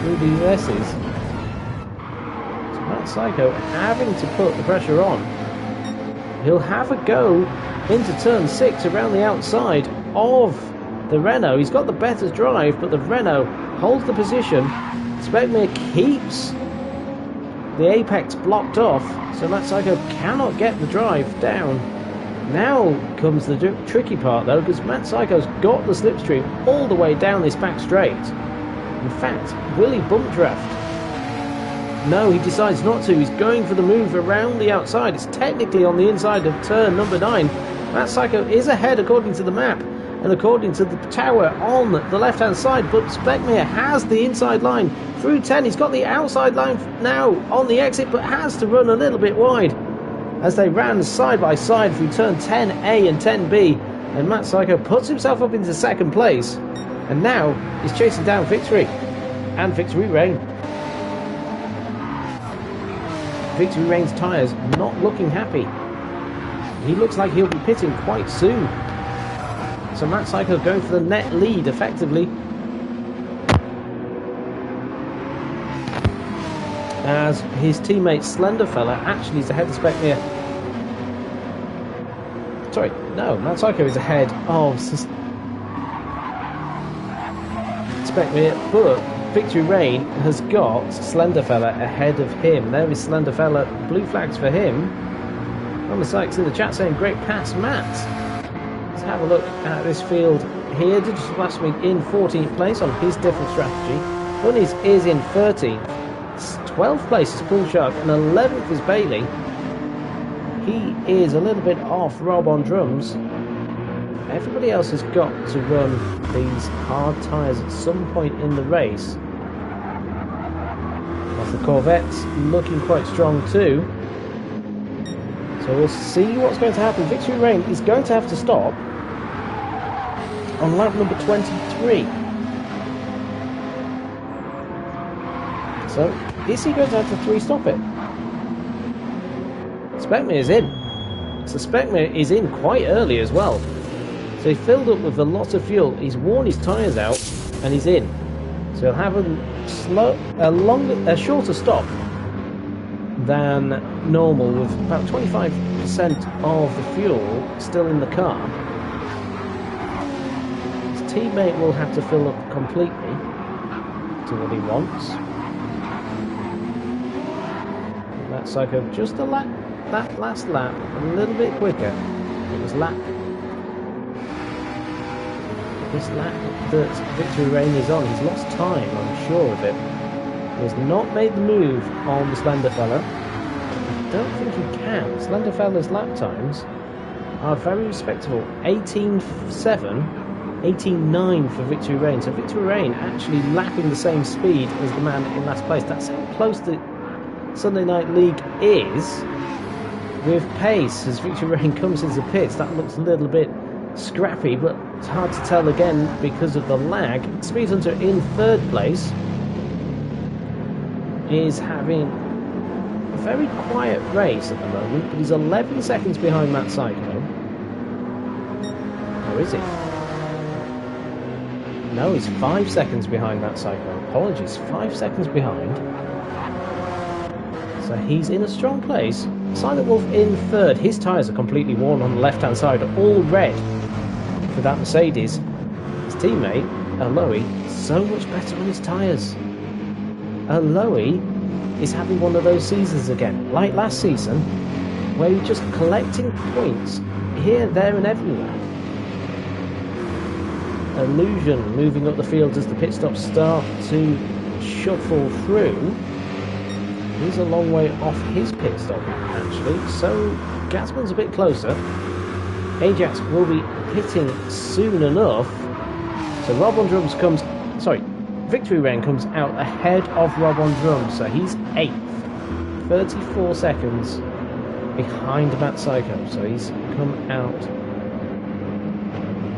through these S's. So Matt Psycho having to put the pressure on. He'll have a go into turn 6 around the outside of the Renault. He's got the better drive, but the Renault holds the position. Speckmere keeps the apex blocked off, so Matt Psycho cannot get the drive down. Now comes the tricky part, though, because Matt Psycho's got the slipstream all the way down this back straight. In fact, will he bump draft? No, he decides not to. He's going for the move around the outside. It's technically on the inside of turn number 9. Matt Psycho is ahead according to the map and according to the tower on the left-hand side, but Speckmere has the inside line through 10. He's got the outside line now on the exit, but has to run a little bit wide as they ran side by side through turn 10A and 10B, and Matt Psycho puts himself up into second place, and now he's chasing down Victory and Victory Rain. Victory Rain's tyres not looking happy. He looks like he'll be pitting quite soon. So Matt Psycho going for the net lead effectively. As his teammate Slenderfella actually is ahead of Speckmere. Sorry, no, Matt Psycho is ahead of Speckmere, but Victory Rain has got Slenderfella ahead of him. There is Slenderfella, blue flags for him. Thomas Sykes in the chat saying, great pass, Matt. Let's have a look at this field here. Digital Blasphemy in 14th place on his different strategy. Bunnies is in 13th. 12th place is Pool Shark and 11th is Bailey. He is a little bit off Rob on drums. Everybody else has got to run these hard tyres at some point in the race. As the Corvette's looking quite strong too. So we'll see what's going to happen. Victory Rain is going to have to stop on lap number 23. So is he going to have to 3-stop it? Speckmere is in. So Speckmere is in quite early as well. So he filled up with a lot of fuel. He's worn his tyres out and he's in. So he'll have a shorter stop than normal, with about 25% of the fuel still in the car. His teammate will have to fill up completely to what he wants. That Psycho just a lap, that last lap a little bit quicker. It was this lap that Victory Rain is on. He's lost time, I'm sure of it. He has not made the move on the Slenderfella. I don't think he can. Slenderfella's lap times are very respectable. 18.7, 18.9 for Victory Rain. So Victory Rain actually lapping the same speed as the man in last place. That's how close the Sunday Night League is with pace as Victory Rain comes into the pits. That looks a little bit scrappy, but it's hard to tell again because of the lag. Speed Hunter in third place is having a very quiet race at the moment, but he's 11 seconds behind Matt Psycho. Or is he? No, he's 5 seconds behind Matt Psycho. Apologies, 5 seconds behind. So he's in a strong place. Silent Wolf in third. His tyres are completely worn on the left-hand side, all red for that Mercedes. His teammate, Aloe, so much better on his tyres. Aloe is having one of those seasons again, like last season, where you're just collecting points here, there and everywhere. Illusion moving up the field as the pit stops start to shuffle through. He's a long way off his pit stop, actually, so Gatsman's a bit closer. Ajax will be pitting soon enough. So Rob on drums comes... Sorry, Victory Rain comes out ahead of Rob on drums, so he's 8th. 34 seconds behind Matt Psycho, so he's come out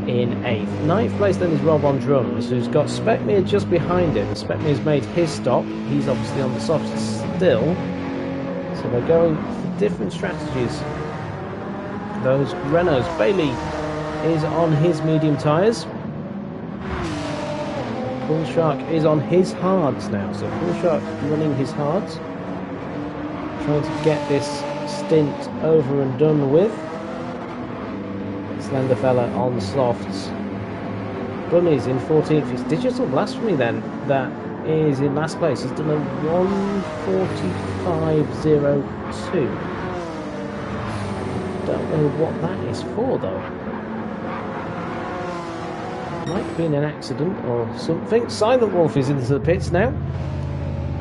in 8th. 9th place then is Rob on drums, who's got Speckmere just behind him. Speckmere's made his stop. He's obviously on the softs still. So they're going for different strategies. Those Renaults. Bailey is on his medium tyres. Bull Shark is on his hards now. So Bull Shark running his hards. Trying to get this stint over and done with. Slender Fella on the softs. Bunny's in 14th. It's Digital Blasphemy then that is in last place. He's done a 1:45.02. Don't know what that is for though. Might have been an accident or something. Silent Wolf is into the pits now,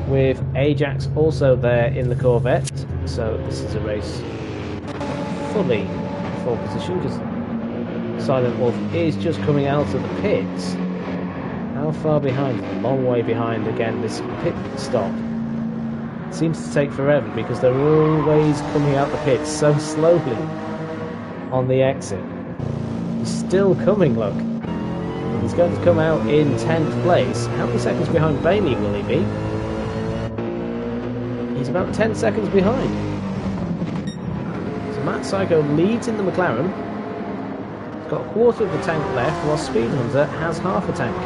with Ajax also there in the Corvette. So this is a race fully full position because Silent Wolf is just coming out of the pits. How far behind? A long way behind again. This pit stop seems to take forever because they're always coming out the pits so slowly on the exit. He's still coming, look. He's going to come out in 10th place. How many seconds behind Bailey will he be? He's about 10 seconds behind. So Matt Psycho leads in the McLaren. He's got a quarter of the tank left, while Speed Hunter has half a tank.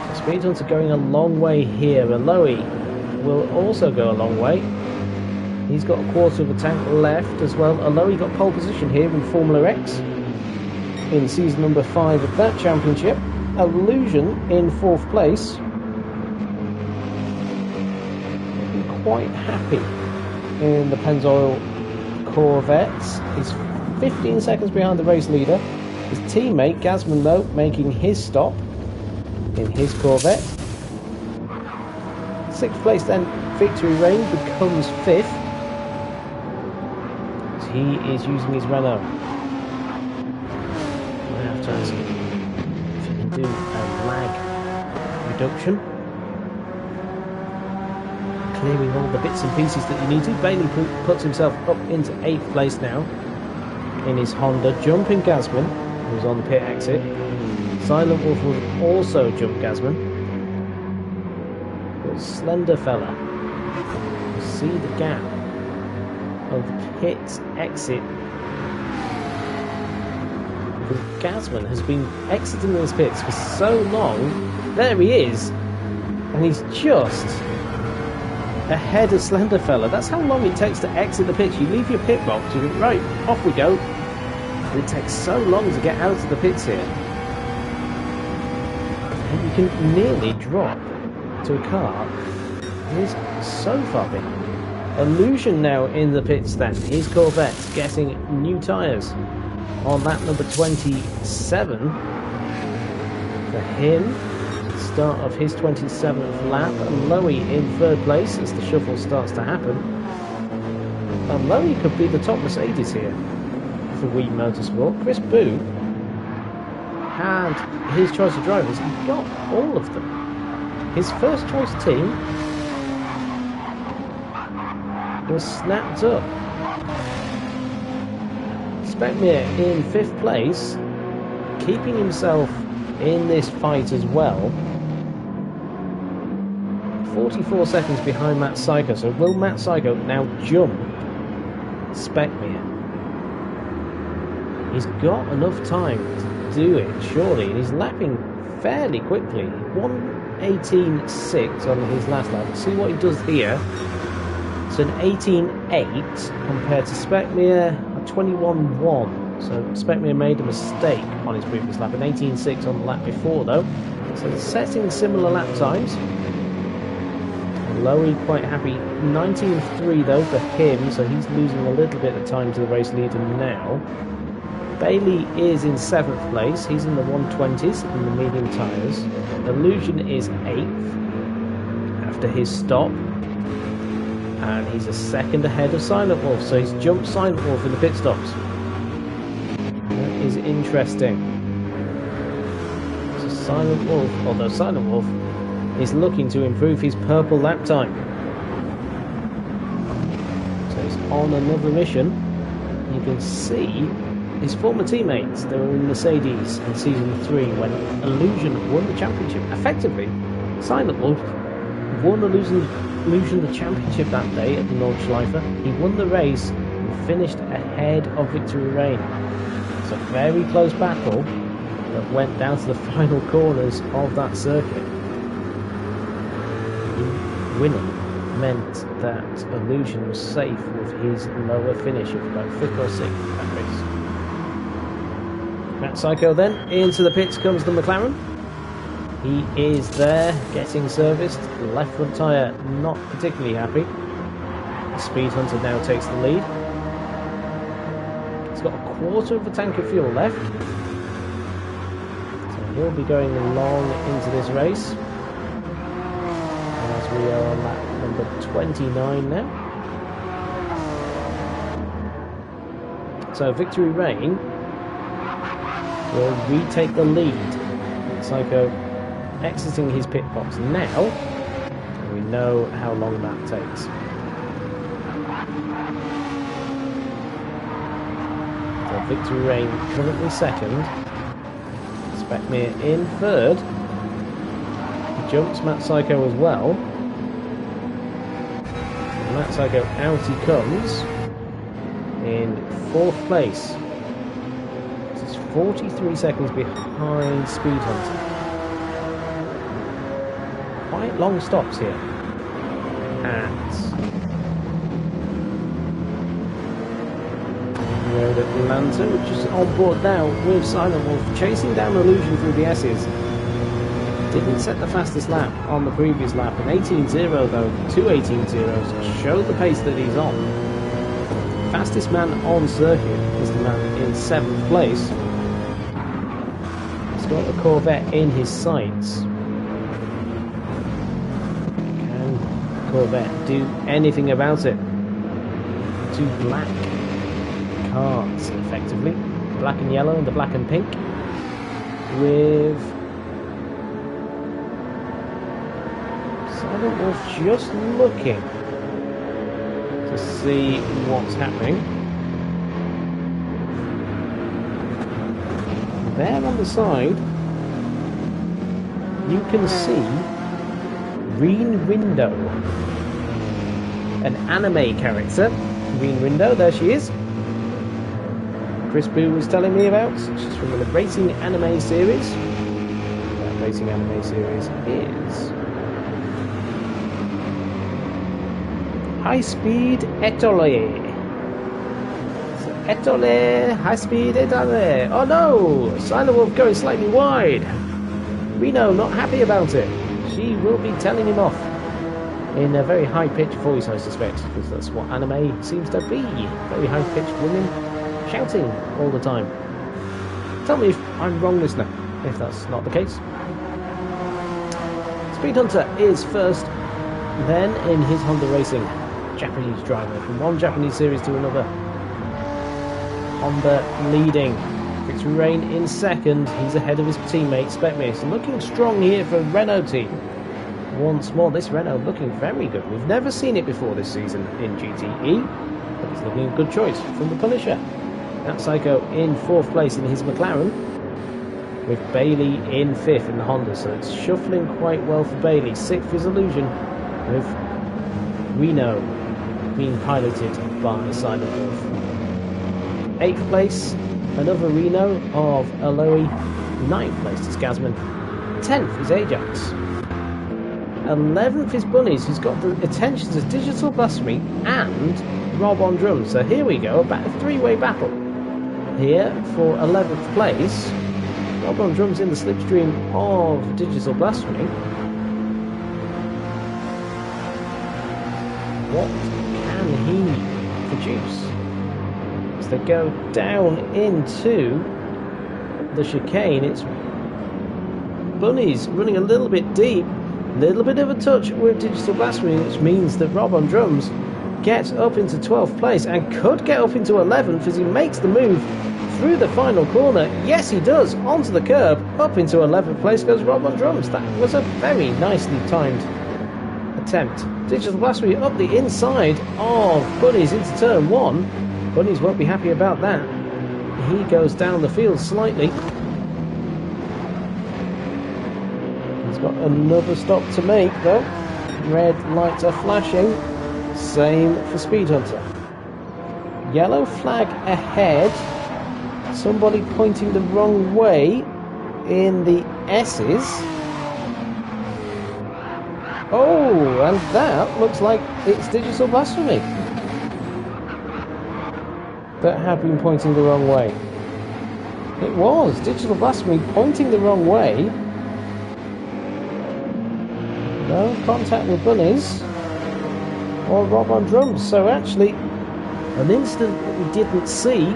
So Speed Hunter going a long way here. Aloe will also go a long way. He's got a quarter of a tank left as well. Aloe got pole position here in Formula X in season number 5 of that championship. Illusion in 4th place. Quite happy in the Pennzoil Corvette. He's 15 seconds behind the race leader. His teammate Gazman though making his stop in his Corvette. 6th place then Victory Rain becomes 5th. He is using his Renault. I have to ask him if he can do a lag reduction. Clearing all the bits and pieces that you need to. Bailey puts himself up into 8th place now in his Honda, jumping Gazman, who's on the pit exit. Silent Wolf will also jump Gazman. But Slender Fella, you see the gap of the pit exit. Because Gazman has been exiting those pits for so long. There he is, and he's just ahead of Slender Fella. That's how long it takes to exit the pits. You leave your pit box, you think, right, off we go. And it takes so long to get out of the pits here. And you can nearly drop to a car that is so far behind. Illusion now in the pits then. His Corvette getting new tyres on lap number 27 for him. Start of his 27th lap, and Lowe in 3rd place as the shuffle starts to happen. And Lowe could be the top Mercedes here for Wii Motorsport. Chris Boo had his choice of drivers. He got all of them. His first choice team was snapped up. Speckmere in 5th place, keeping himself in this fight as well. 44 seconds behind Matt Psycho. So will Matt Psycho now jump Speckmere? He's got enough time to do it, surely, and he's lapping fairly quickly. 1:18.6 on his last lap. Let's see what he does here. It's an 18.8 compared to Speckmere, a 21.1. So Speckmere made a mistake on his previous lap, an 18.6 on the lap before though. So setting similar lap times. Lowe quite happy. 19.3 though for him, so he's losing a little bit of time to the race leader now. Bailey is in 7th place. He's in the 120s in the medium tyres. Illusion is 8th after his stop. And he's a second ahead of Silent Wolf, so he's jumped Silent Wolf in the pit stops. That is interesting. So Silent Wolf, although Silent Wolf is looking to improve his purple lap time. So he's on another mission. You can see his former teammates. They were in Mercedes in Season 3 when Illusion won the championship. Effectively, Silent Wolf won Illusion the championship that day at the Nordschleife. He won the race and finished ahead of Victory Rain. It's a very close battle that went down to the final corners of that circuit. Winning meant that Illusion was safe with his lower finish of about 5th or 6th in that race. Matt Psycho then, into the pits comes the McLaren. He is there, getting serviced. Left front tyre, not particularly happy. Speed Hunter now takes the lead. He's got a quarter of a tank of fuel left. So he'll be going long into this race. As we are on lap number 29 now. So Victory Rain will retake the lead. Psycho exiting his pit box now. And we know how long that takes. So Victory Rain currently second. Speckmere in third. He jumps Matt Psycho as well. Matt Psycho out he comes in 4th place. This is 43 seconds behind Speed Hunter. Quite long stops here at Road Atlanta, which is on board now with Silent Wolf chasing down Illusion through the S's. Didn't set the fastest lap on the previous lap, an 18.0 though, 2:18.0s show the pace that he's on. Fastest man on circuit is the man in 7th place. He's got the Corvette in his sights. Can Corvette do anything about it? 2 black cars, effectively. Black and yellow and the black and pink. With Silent Wolf just looking to see what's happening. There on the side, you can see Green Window, an anime character. Green Window, there she is. Chris Boo was telling me about. She's from the racing anime series. That racing anime series is High Speed Etoile. So Etoile, High Speed Etoile. Oh no! Silent Wolf going slightly wide. Reno not happy about it. She will be telling him off in a very high-pitched voice, I suspect, because that's what anime seems to be. Very high-pitched women shouting all the time. Tell me if I'm wrong, listener, if that's not the case. Speed Hunter is first, then in his Honda Racing. Japanese driver from one Japanese series to another. Honda leading. Victory Rain in second. He's ahead of his teammate Speckmere. So looking strong here for Renault team. Once more, this Renault looking very good. We've never seen it before this season in GTE, but it's looking a good choice from the Punisher. That Psycho in 4th place in his McLaren, with Bailey in 5th in the Honda. So it's shuffling quite well for Bailey. 6th is Illusion, with Reno being piloted by Silent Wolf. 8th place, another Reno of Aloe. 9th place is Gasman. 10th is Ajax. 11th is Bunnies, who's got the attentions of Digital Blasphemy and Rob on drums. So here we go, about a 3-way battle here for 11th place. Rob on drums in the slipstream of Digital Blasphemy. What can he produce? As they go down into the chicane, it's Bunnies running a little bit deep. Little bit of a touch with Digital Blasphemy, which means that Rob on drums gets up into 12th place and could get up into 11th as he makes the move through the final corner. Yes, he does, onto the curb. Up into 11th place goes Rob on drums. That was a very nicely timed attempt. Digital Blasphemy up the inside of Bunnies into turn 1. Bunnies won't be happy about that. he goes down the field slightly. He's got another stop to make though. Red lights are flashing. Same for Speed Hunter. Yellow flag ahead. Somebody pointing the wrong way in the S's. Oh, and that looks like it's Digital Blasphemy that have been pointing the wrong way. It was Digital Blasphemy pointing the wrong way. No contact with Bunnies or Rob on drums. So actually, an incident that we didn't see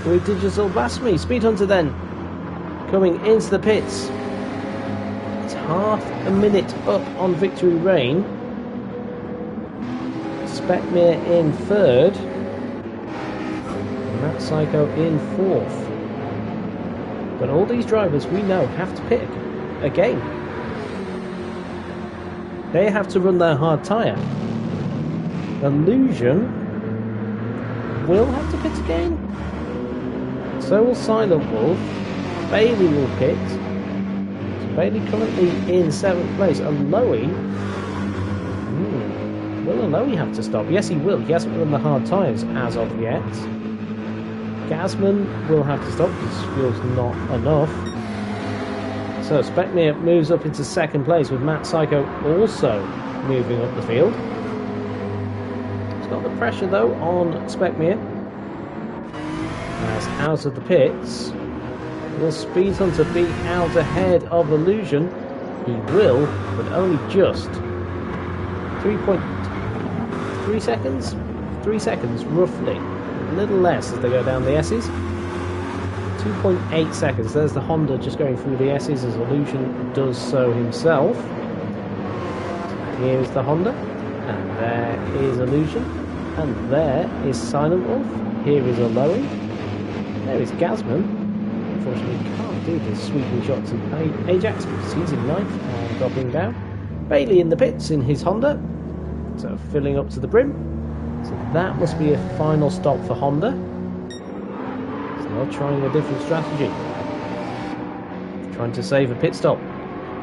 with Digital Blasphemy. Speed Hunter then coming into the pits. It's half a minute up on Victory Lane. Speckmere in third. And Matt Psycho in fourth. But all these drivers we know have to pick again. They have to run their hard tyre. Illusion will have to pit again. So will Silent Wolf. Bailey will pit. So Bailey currently in 7th place. Aloe. Will Aloe have to stop? Yes, he will. He hasn't run the hard tyres as of yet. Gasman will have to stop because fuel's not enough. So Speckmere moves up into 2nd place with Matt Psycho also moving up the field. He's got the pressure though on Speckmere. As out of the pits, will Speed Hunter be out ahead of Illusion? He will, but only just. 3.3 seconds? 3 seconds roughly. A little less as they go down the S's. 2.8 seconds. There's the Honda just going through the S's as Illusion does so himself. Here is the Honda, and there is Illusion, and there is Silent Wolf. Here is Aloe. There is Gasman. Unfortunately, can't do the sweeping shot to Ajax because he's in 9th and dropping down. Bailey in the pits in his Honda, so filling up to the brim. So that must be a final stop for Honda. They're trying a different strategy. Trying to save a pit stop.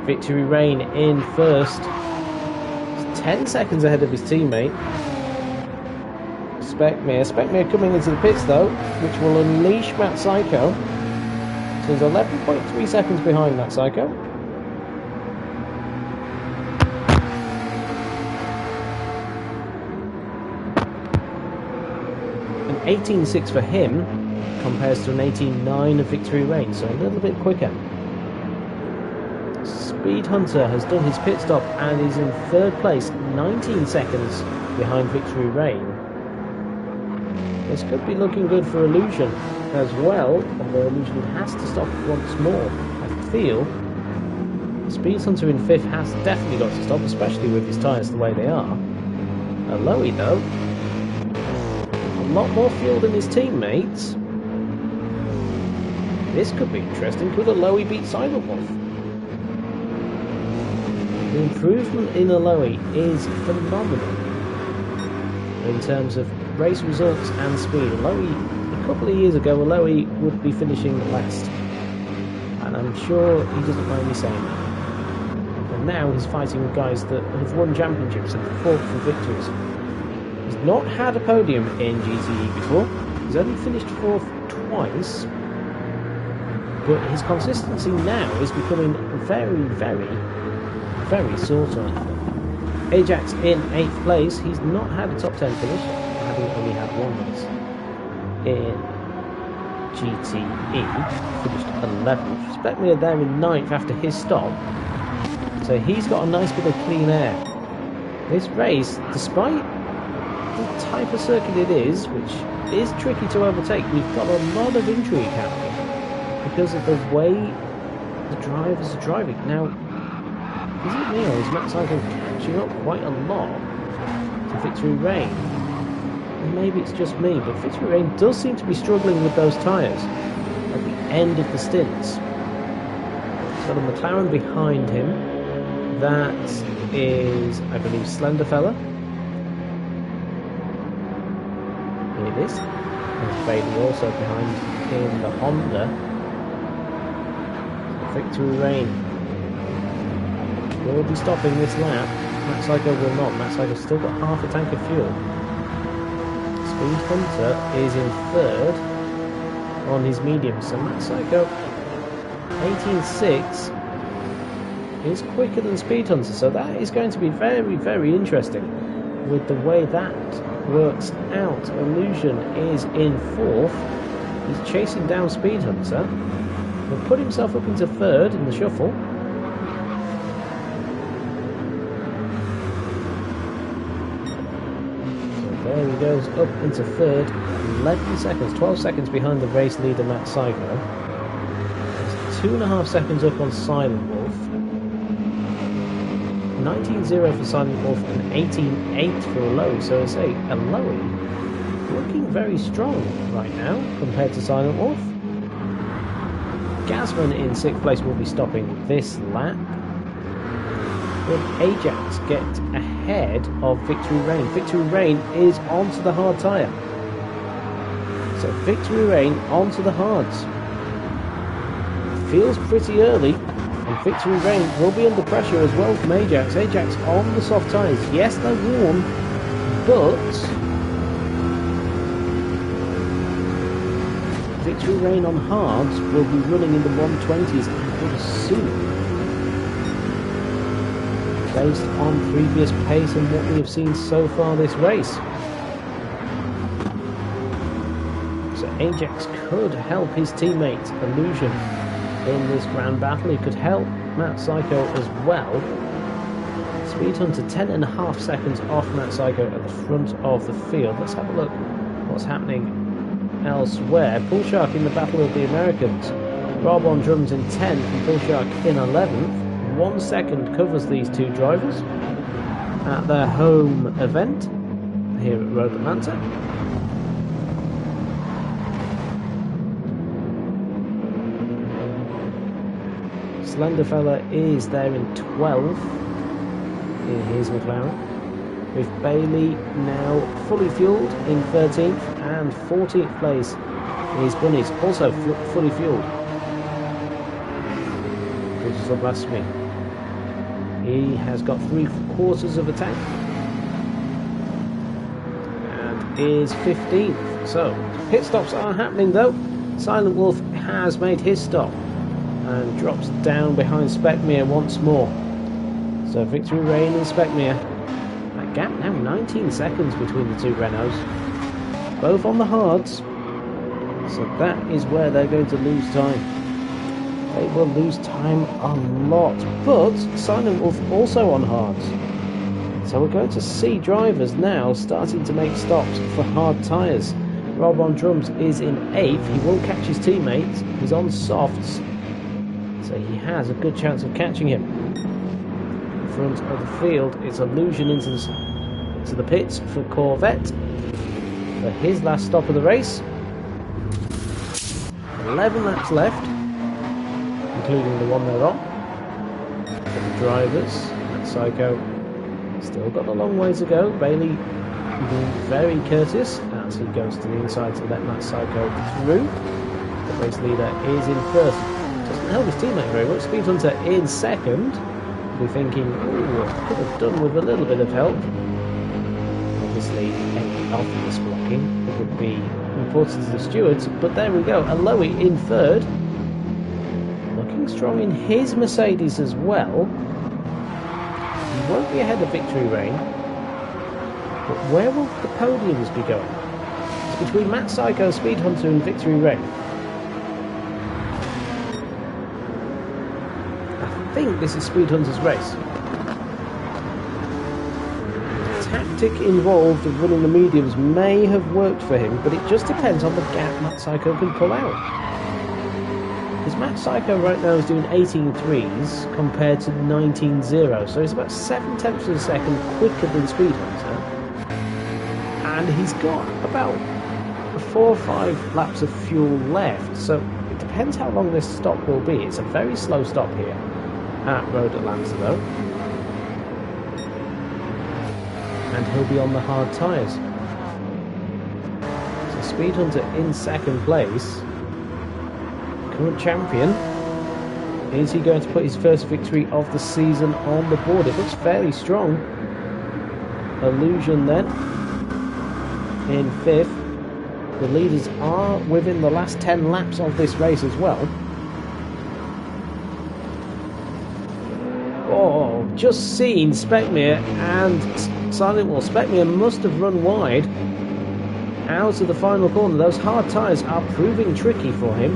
Victory Lane in first. He's 10 seconds ahead of his teammate. Speckmere coming into the pits though, which will unleash Matt Psycho. So he's 11.3 seconds behind Matt Psycho. An 18.6 for him compares to an 18.9 of Victory Lane, so a little bit quicker. Speed Hunter has done his pit stop and is in 3rd place, 19 seconds behind Victory Lane. This could be looking good for Illusion as well, although Illusion has to stop once more. I feel Speed Hunter in 5th has definitely got to stop, especially with his tyres the way they are. Aloe though, a lot more fuel than his teammates. This could be interesting. Could Aloe beat Silent Wolf? The improvement in Aloe is phenomenal in terms of race results and speed. Aloe, a couple of years ago, Aloe would be finishing last. And I'm sure he doesn't mind me saying that. And now he's fighting with guys that have won championships and fought for victories. He's not had a podium in GTE before. He's only finished 4th twice. But his consistency now is becoming very, very, very sought after. Ajax in 8th place. He's not had a top 10 finish, having only had one race in GTE. Finished 11th. Speckmere there in 9th after his stop. So he's got a nice bit of clean air. This race, despite the type of circuit it is, which is tricky to overtake, we've got a lot of intrigue happening because of the way the drivers are driving. Now, is it me or is Matt Psycho catching up quite a lot to Victory Lane? And maybe it's just me, but Victory Lane does seem to be struggling with those tyres at the end of the stints. So the McLaren behind him, that is, I believe, Slenderfella. Here it is. There's Bailey also behind in the Honda. Victory Reign will be stopping this lap. Matt Psycho will not. Matt Psycho's still got half a tank of fuel. Speed Hunter is in third on his medium. So Matt Psycho 18.6 is quicker than Speed Hunter. So that is going to be very, very interesting with the way that works out. Illusion is in fourth. He's chasing down Speed Hunter. He'll put himself up into third in the shuffle. There he goes, up into third, 11 seconds, 12 seconds behind the race leader Matt Psycho. It's 2.5 seconds up on Silent Wolf. 19.0 for Silent Wolf and 18.8 for Aloe. So I say, Aloe looking very strong right now compared to Silent Wolf. Gasman in 6th place will be stopping this lap. Will Ajax get ahead of Victory Reign? Victory Reign is onto the hard tyre. So Victory Reign onto the hards. Feels pretty early, and Victory Reign will be under pressure as well from Ajax. Ajax on the soft tyres. Yes, they're warm, but Victory Reign on hards will be running in the 120s, I would assume, based on previous pace and what we have seen so far this race. So Ajax could help his teammate Illusion in this grand battle. He could help Matt Psycho as well. Speed Hunter 10.5 seconds off Matt Psycho at the front of the field. Let's have a look what's happening elsewhere. Pool Shark in the Battle of the Americans. Rob on drums in 10th and Pool Shark in 11th. 1 second covers these two drivers at their home event here at Road Atlanta. Slenderfella is there in 12th in his McLaren, with Bailey now fully fueled in 13th, and 14th place is Bunnies, also fully fueled. Which is the last me. He has got 3/4 of a tank and is 15th. So pit stops are happening though. Silent Wolf has made his stop and drops down behind Specmere once more. So Victory Reign and Specmere. That gap now 19 seconds between the two Renaults, both on the hards. So that is where they're going to lose time. They will lose time a lot, but Silent Wolf also on hards. So we're going to see drivers now starting to make stops for hard tyres. Rob on drums is in 8th. He will catch his teammate. He's on softs, so he has a good chance of catching him. In front of the field, it's Illusion into the pits for Corvette for his last stop of the race. 11 laps left, including the one they're on. For the drivers, Matt Psycho still got a long way to go. Bailey being very courteous as he goes to the inside to let Matt Psycho through. The race leader is in first. Doesn't help his teammate very much. Speed Hunter in second. We're thinking, oh, could have done with a little bit of help. Obviously, any obvious blocking would be reported to the stewards, but there we go. Aloe in third. Looking strong in his Mercedes as well. He won't be ahead of Victory Reign. But where will the podiums be going? It's between Matt Psycho, Speed Hunter and Victory Reign. I think this is Speed Hunter's race. The tactic involved of running the mediums may have worked for him, but it just depends on the gap Matt Psycho can pull out. Because Matt Psycho right now is doing 18.3s compared to 19.0, so he's about 0.7 of a second quicker than Speed Hunter. And he's got about 4 or 5 laps of fuel left, so it depends how long this stop will be. It's a very slow stop here at Road Atlanta though. And he'll be on the hard tyres. So Speed Hunter in second place. current champion. Is he going to put his first victory of the season on the board? It looks fairly strong. Illusion then in 5th. The leaders are within the last 10 laps of this race as well. Oh, just seen Speckmere and Silent Wolf. Speckmere must have run wide out of the final corner. Those hard tyres are proving tricky for him.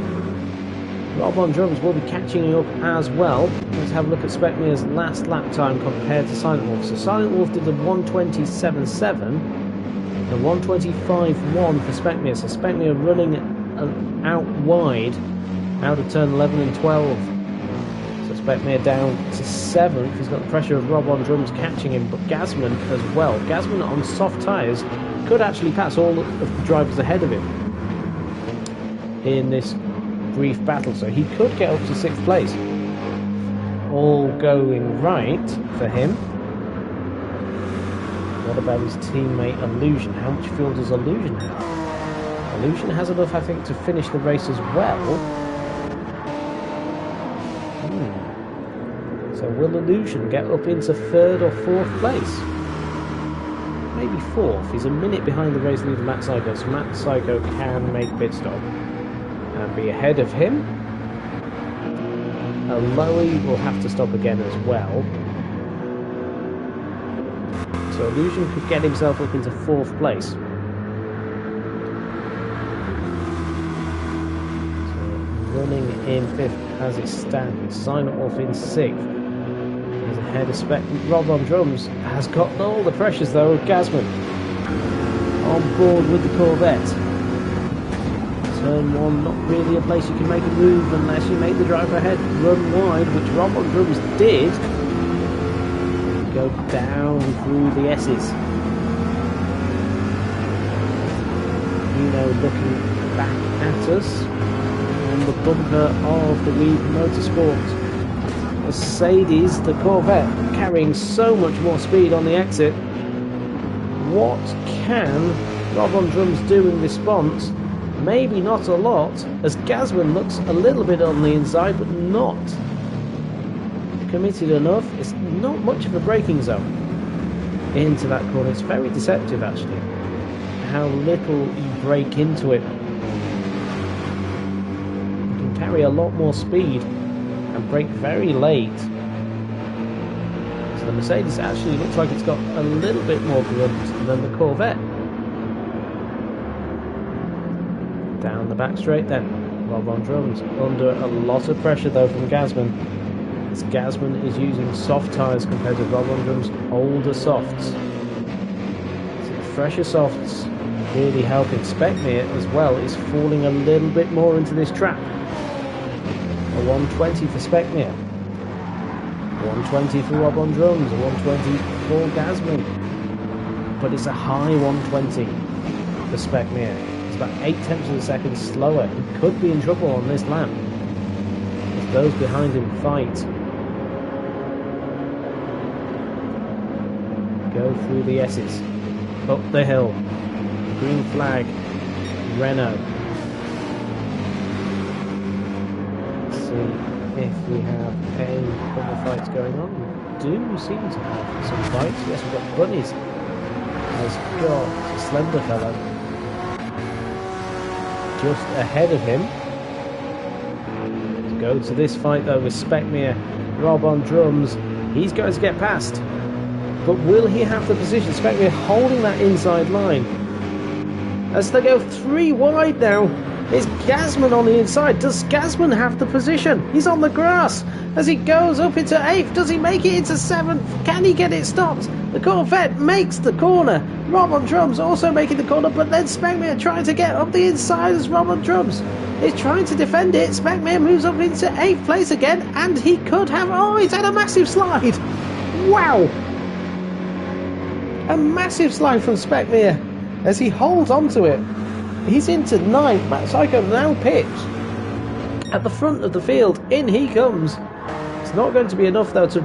Rob on drums will be catching up as well. Let's have a look at Speckmere's last lap time compared to Silent Wolf. So Silent Wolf did a 1:27.7 and 1:25.1 for Speckmere. So Speckmere running out wide out of turn 11 and 12. So Speckmere down to 7th. He's got the pressure of Rob on drums catching him, but Gasman as well. Gasman on soft tyres could actually pass all of the drivers ahead of him in this brief battle, so he could get up to 6th place. All going right for him. What about his teammate Illusion? How much fuel does Illusion have? Illusion has enough, I think, to finish the race as well. So will Illusion get up into 3rd or 4th place? Maybe 4th. He's a minute behind the race leader Matt Psycho, so Matt Psycho can make pit stop and be ahead of him. Lowy will have to stop again as well. So Illusion could get himself up into 4th place. So running in 5th as it stands. Silent Wolf in 6th. He's ahead of Rob on drums. Has got all the pressures though of Gasman. On board with the Corvette. Turn 1, not really a place you can make a move unless you make the driver ahead run wide, which Rob on drums did. Go down through the S's. Looking back at us on the bumper of the Weed Motorsport. Mercedes, the Corvette, carrying so much more speed on the exit. What can Rob on drums do in response? Maybe not a lot, as Gasman looks a little bit on the inside, but not committed enough. It's not much of a braking zone into that corner. It's very deceptive, actually, how little you brake into it. You can carry a lot more speed and brake very late. So the Mercedes actually looks like it's got a little bit more grunt than the Corvette. Down the back straight then, Rob on drums, under a lot of pressure though from Gasman. As Gasman is using soft tyres compared to Rob on drums' older softs. So the fresher softs really helping. Speckmere as well is falling a little bit more into this trap. A 120 for Speckmere. 120 for Rob on drums, a 120 for Gasman. But it's a high 120 for Speckmere. It's about 0.8 of a second slower. He could be in trouble on this lap as those behind him fight. Go through the S's. Up the hill. Green flag. Renault. Let's see if we have any other fights going on. We do seem to have some fights. Yes, we've got Bunnies. Has got a slender fellow just ahead of him. Let's go to this fight though with Speckmere. Rob on drums. He's going to get past. But will he have the position? Speckmere holding that inside line. As they go 3 wide now, it's Gasman on the inside. Does Gasman have the position? He's on the grass. As he goes up into 8th, does he make it into 7th? Can he get it stopped? The Corvette makes the corner. Rob on drums also making the corner, but then Speckmere trying to get up the inside as Rob on drums is trying to defend it. Speckmere moves up into 8th place again, and he could have... Oh, he's had a massive slide. Wow. A massive slide from Speckmere as he holds onto it. He's into 9th. Matt Psycho now pitched at the front of the field. In he comes. It's not going to be enough though to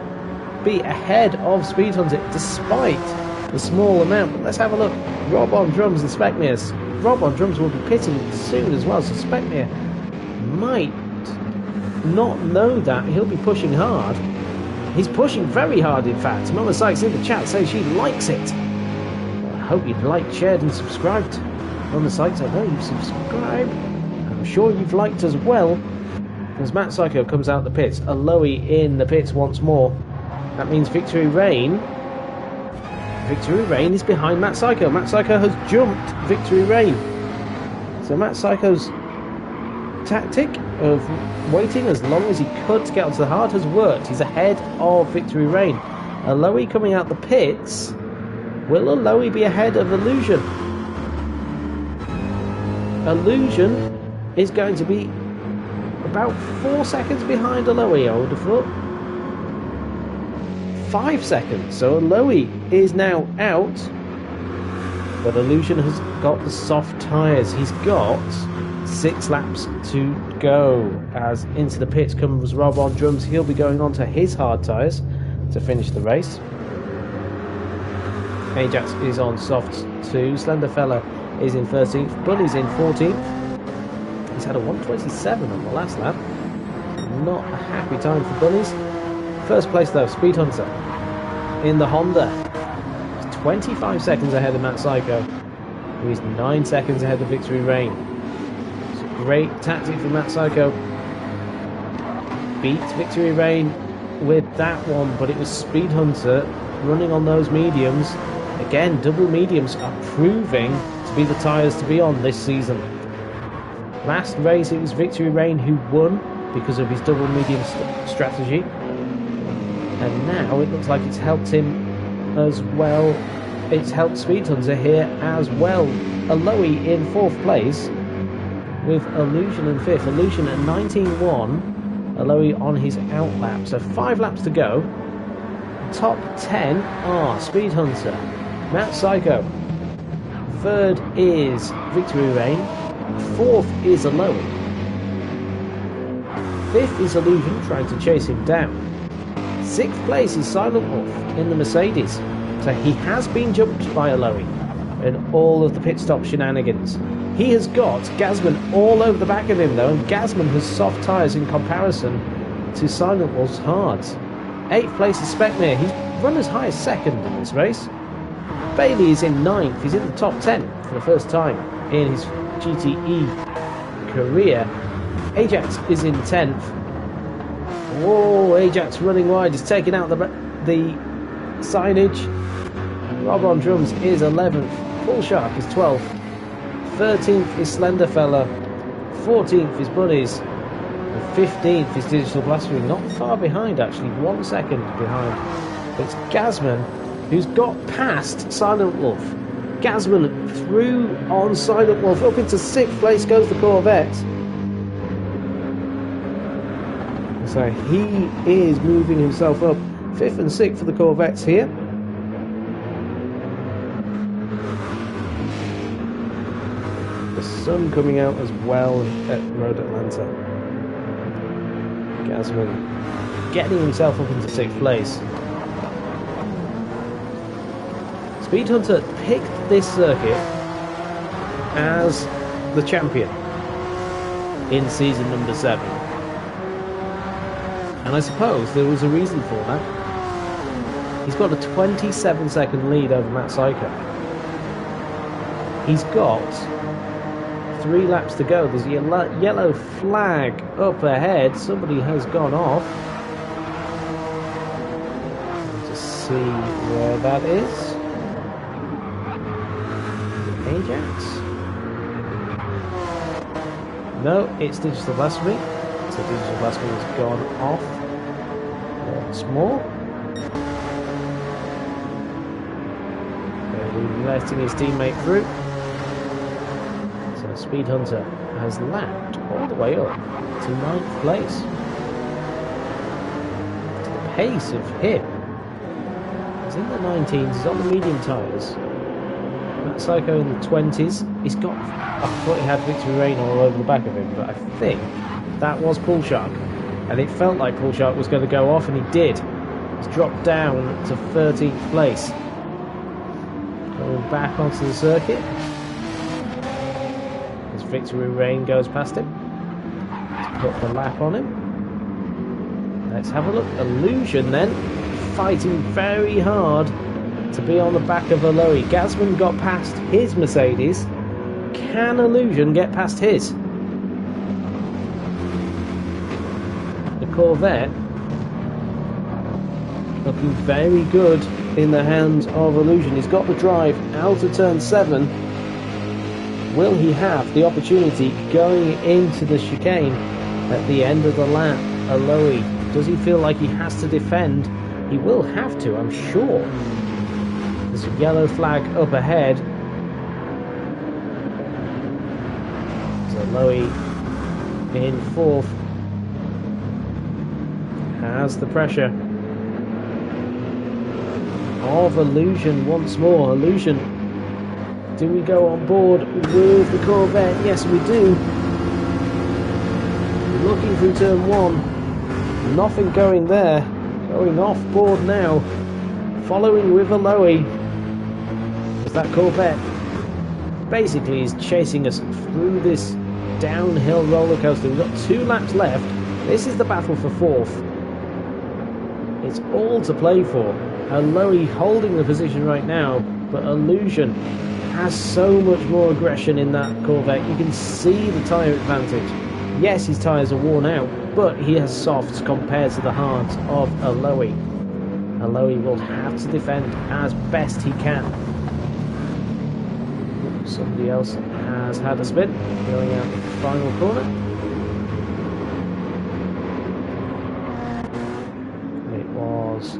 be ahead of Speed Hunter despite the small amount. But let's have a look. Rob on drums and Speckmere. Rob on drums will be pitting soon as well, so Speckmere might not know that he'll be pushing hard? He's pushing very hard, in fact. Mama Sykes in the chat says she likes it. I hope you've liked, shared and subscribed. Mama Sykes, I know you've subscribed. I'm sure you've liked as well. As Matt Psycho comes out the pits, Aloe in the pits once more. That means Victory Rain. Victory Rain is behind Matt Psycho. Matt Psycho has jumped Victory Rain. So Matt Psycho's tactic of waiting as long as he could to get onto the hard has worked. He's ahead of Victory Rain. Aloe coming out the pits. Will Aloe be ahead of Illusion? Illusion is going to be about 4 seconds behind Aloe, I would have thought. 5 seconds. So Aloe is now out. But Illusion has got the soft tyres. He's got 6 laps to go. As into the pits comes Rob on drums. He'll be going on to his hard tyres to finish the race. Ajax is on soft 2. Slenderfella is in 13th. Bunny's in 14th. He's had a 1:27 on the last lap. Not a happy time for Bunnies. First place though, Speed Hunter in the Honda. He's 25 seconds ahead of Matt Psycho, who is 9 seconds ahead of Victory Rain. It's a great tactic for Matt Psycho. Beats Victory Rain with that one, but it was Speed Hunter running on those mediums. Again, double mediums are proving to be the tyres to be on this season. Last race it was Victory Rain who won because of his double medium strategy. And now it looks like it's helped him as well. It's helped Speed Hunter here as well. Aloe in 4th place with Illusion in 5th. Illusion at 19.1. Aloe on his out lap. So 5 laps to go. Top 10 are Speed Hunter, Matt Psycho. 3rd is Victory Rain. 4th is Aloe. 5th is Illusion trying to chase him down. 6th place is Silent Wolf in the Mercedes. So he has been jumped by Aloe in all of the pit stop shenanigans. He has got Gazman all over the back of him though, and Gazman has soft tyres in comparison to Silent Wolf's hards. 8th place is Speckmere. He's run as high as 2nd in this race. Bailey is in 9th. He's in the top 10 for the first time in his GTE career. Ajax is in 10th. Whoa, Ajax running wide. He's taking out the signage. Rob on drums is 11th. Full Shark is 12th. 13th is Slenderfella. 14th is Bunnies. And 15th is Digital Blasphemy. Not far behind actually, 1 second behind. It's Gazman who's got past Silent Wolf. Gazman through on Silent Wolf. Up into 6th place goes the Corvette. So he is moving himself up. 5th and 6th for the Corvettes here. The sun coming out as well at Road Atlanta. Gazman getting himself up into 6th place. Speed Hunter picked this circuit as the champion in season number 7. And I suppose there was a reason for that. He's got a 27-second lead over Matt Psycho. He's got 3 laps to go. There's a yellow flag up ahead. Somebody has gone off. Let's see where that is. Ajax? No, it's Digital Blasphemy. So Digital Blasphemy has gone off once more. Letting his teammate through. So Speed Hunter has lapped all the way up to 9th place. To the pace of him. He's in the 19s, he's on the medium tyres. Matt Psycho in the 20s. He's got, I thought he had Victory Rain all over the back of him, but I think that was Pool Shark. And it felt like Pool Shark was going to go off, and he did. He's dropped down to 13th place. Going back onto the circuit. As Victory Rain goes past him. He's put the lap on him. Let's have a look. Illusion then, fighting very hard to be on the back of Aloy. Gazman got past his Mercedes. Can Illusion get past his? The Corvette looking very good in the hands of Illusion. He's got the drive out of turn 7. Will he have the opportunity going into the chicane at the end of the lap? Aloy, does he feel like he has to defend? He will have to, I'm sure. There's a yellow flag up ahead. So Aloy in 4th. Has the pressure of Illusion once more. Illusion, do we go on board with the Corvette? Yes, we do. Looking through turn 1. Nothing going there. Going off board now. Following with Aloy. As that Corvette basically is chasing us through this downhill roller coaster. We've got 2 laps left. This is the battle for 4th. It's all to play for. Aloy holding the position right now, but Illusion has so much more aggression in that Corvette. You can see the tyre advantage. Yes, his tyres are worn out, but he has softs compared to the hards of Aloy. Aloy will have to defend as best he can. Somebody else has had a spin, going out the final corner. It was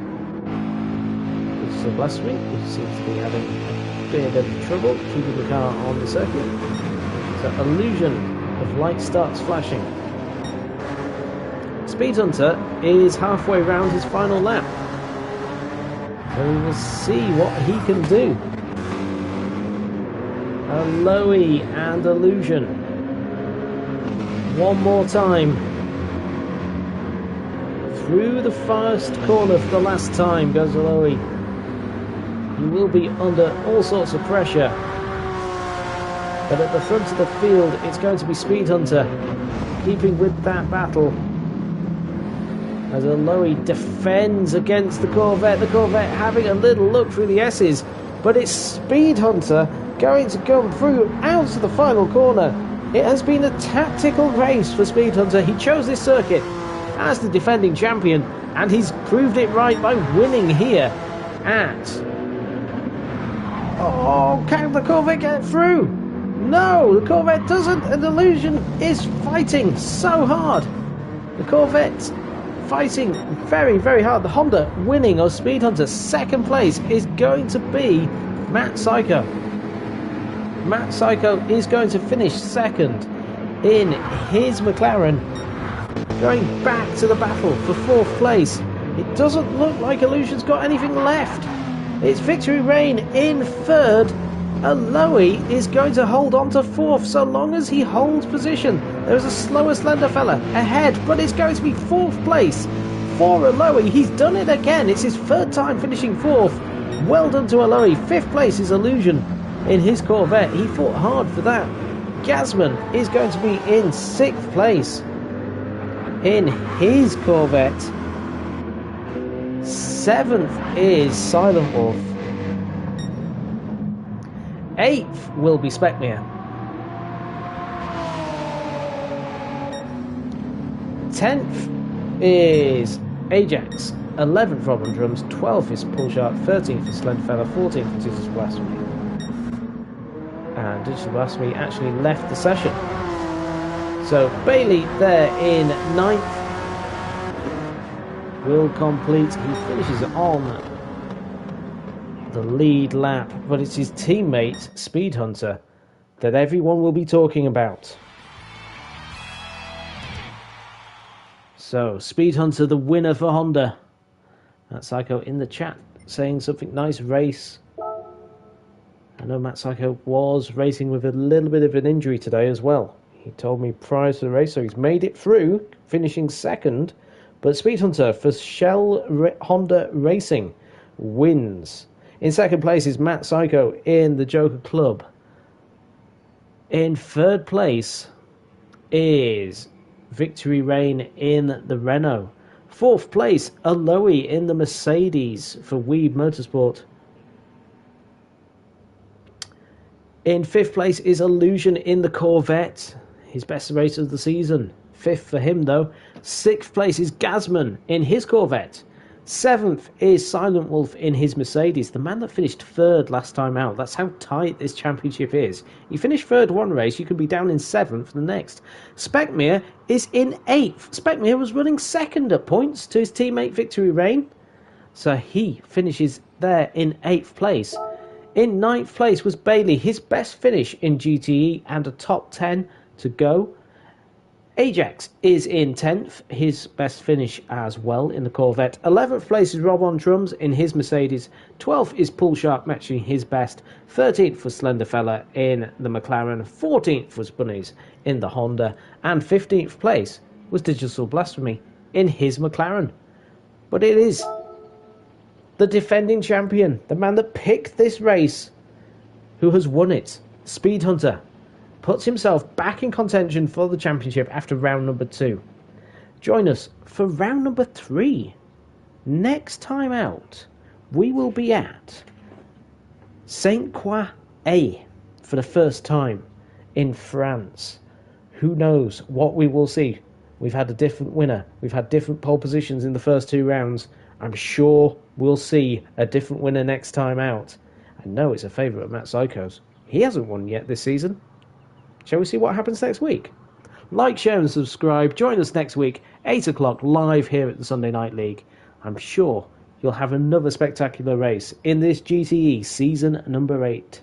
Blasphemy, who seems to be having a bit of trouble keeping the car on the circuit. So Illusion of light starts flashing. Speed Hunter is halfway round his final lap. So we will see what he can do. Aloy and Illusion. One more time. Through the first corner for the last time goes Aloy. He will be under all sorts of pressure. But at the front of the field, it's going to be Speed Hunter keeping with that battle. As Aloy defends against the Corvette. The Corvette having a little look through the S's. But it's Speed Hunter going to come through out to the final corner. It has been a tactical race for Speed Hunter. He chose this circuit as the defending champion, and he's proved it right by winning here at... Oh, can the Corvette get through? No, the Corvette doesn't, and Illusion is fighting so hard. The Corvette fighting very, very hard. The Honda winning of Speed Hunter. Second place is going to be Matt Psycho. Matt Psycho is going to finish second in his McLaren, going back to the battle for 4th place. It doesn't look like Illusion's got anything left. It's Victory Reign in 3rd. Aloy is going to hold on to 4th so long as he holds position. There's a slower, slender fella ahead, but it's going to be 4th place for Aloy. He's done it again. It's his 3rd time finishing 4th. Well done to Aloy. 5th place is Illusion in his Corvette. He fought hard for that. Gazman is going to be in 6th place in his Corvette. 7th is Silent Wolf. 8th will be Specmere. 10th is Ajax. 11th Robin Drums. 12th is Pullshark. 13th is Slenderfella. 14th is Digital Blasphemy. And Digital Blasphemy actually left the session. So Bailey there in 9th. Will complete. He finishes on the lead lap, but it's his teammate Speed Hunter that everyone will be talking about. So Speed Hunter, the winner for Honda. Matt Psycho in the chat saying something nice. Race. I know Matt Psycho was racing with a little bit of an injury today as well. He told me prior to the race, so he's made it through, finishing second. But Speed Hunter for Honda Racing wins. In second place is Matt Psycho in the Joker Club. In third place is Victory Reign in the Renault. 4th place, Aloe in the Mercedes for Weeb Motorsport. In 5th place is Illusion in the Corvette, his best race of the season. 5th for him though. 6th place is Gazman in his Corvette. 7th is Silent Wolf in his Mercedes, the man that finished 3rd last time out. That's how tight this championship is. You finish 3rd one race, you could be down in 7th the next. Speckmere is in 8th. Speckmere was running 2nd at points to his teammate Victory Rain, so he finishes there in 8th place. In 9th place was Bailey, his best finish in GTE and a top 10 to go. Ajax is in 10th, his best finish as well in the Corvette. 11th place is Rob on drums in his Mercedes. 12th is Pool Shark matching his best. 13th was Slenderfella in the McLaren. 14th was Bunnies in the Honda. And 15th place was Digital Blasphemy in his McLaren. But it is the defending champion, the man that picked this race, who has won it. Speed Hunter puts himself back in contention for the championship after round number 2. Join us for round number 3. Next time out, we will be at Saint-Croix-A for the first time in France. Who knows what we will see? We've had a different winner. We've had different pole positions in the first 2 rounds. I'm sure we'll see a different winner next time out. I know it's a favourite of Matt Psycho's. He hasn't won yet this season. Shall we see what happens next week? Like, share and subscribe. Join us next week, 8 o'clock, live here at the Sunday Night League. I'm sure you'll have another spectacular race in this GTE season number 8.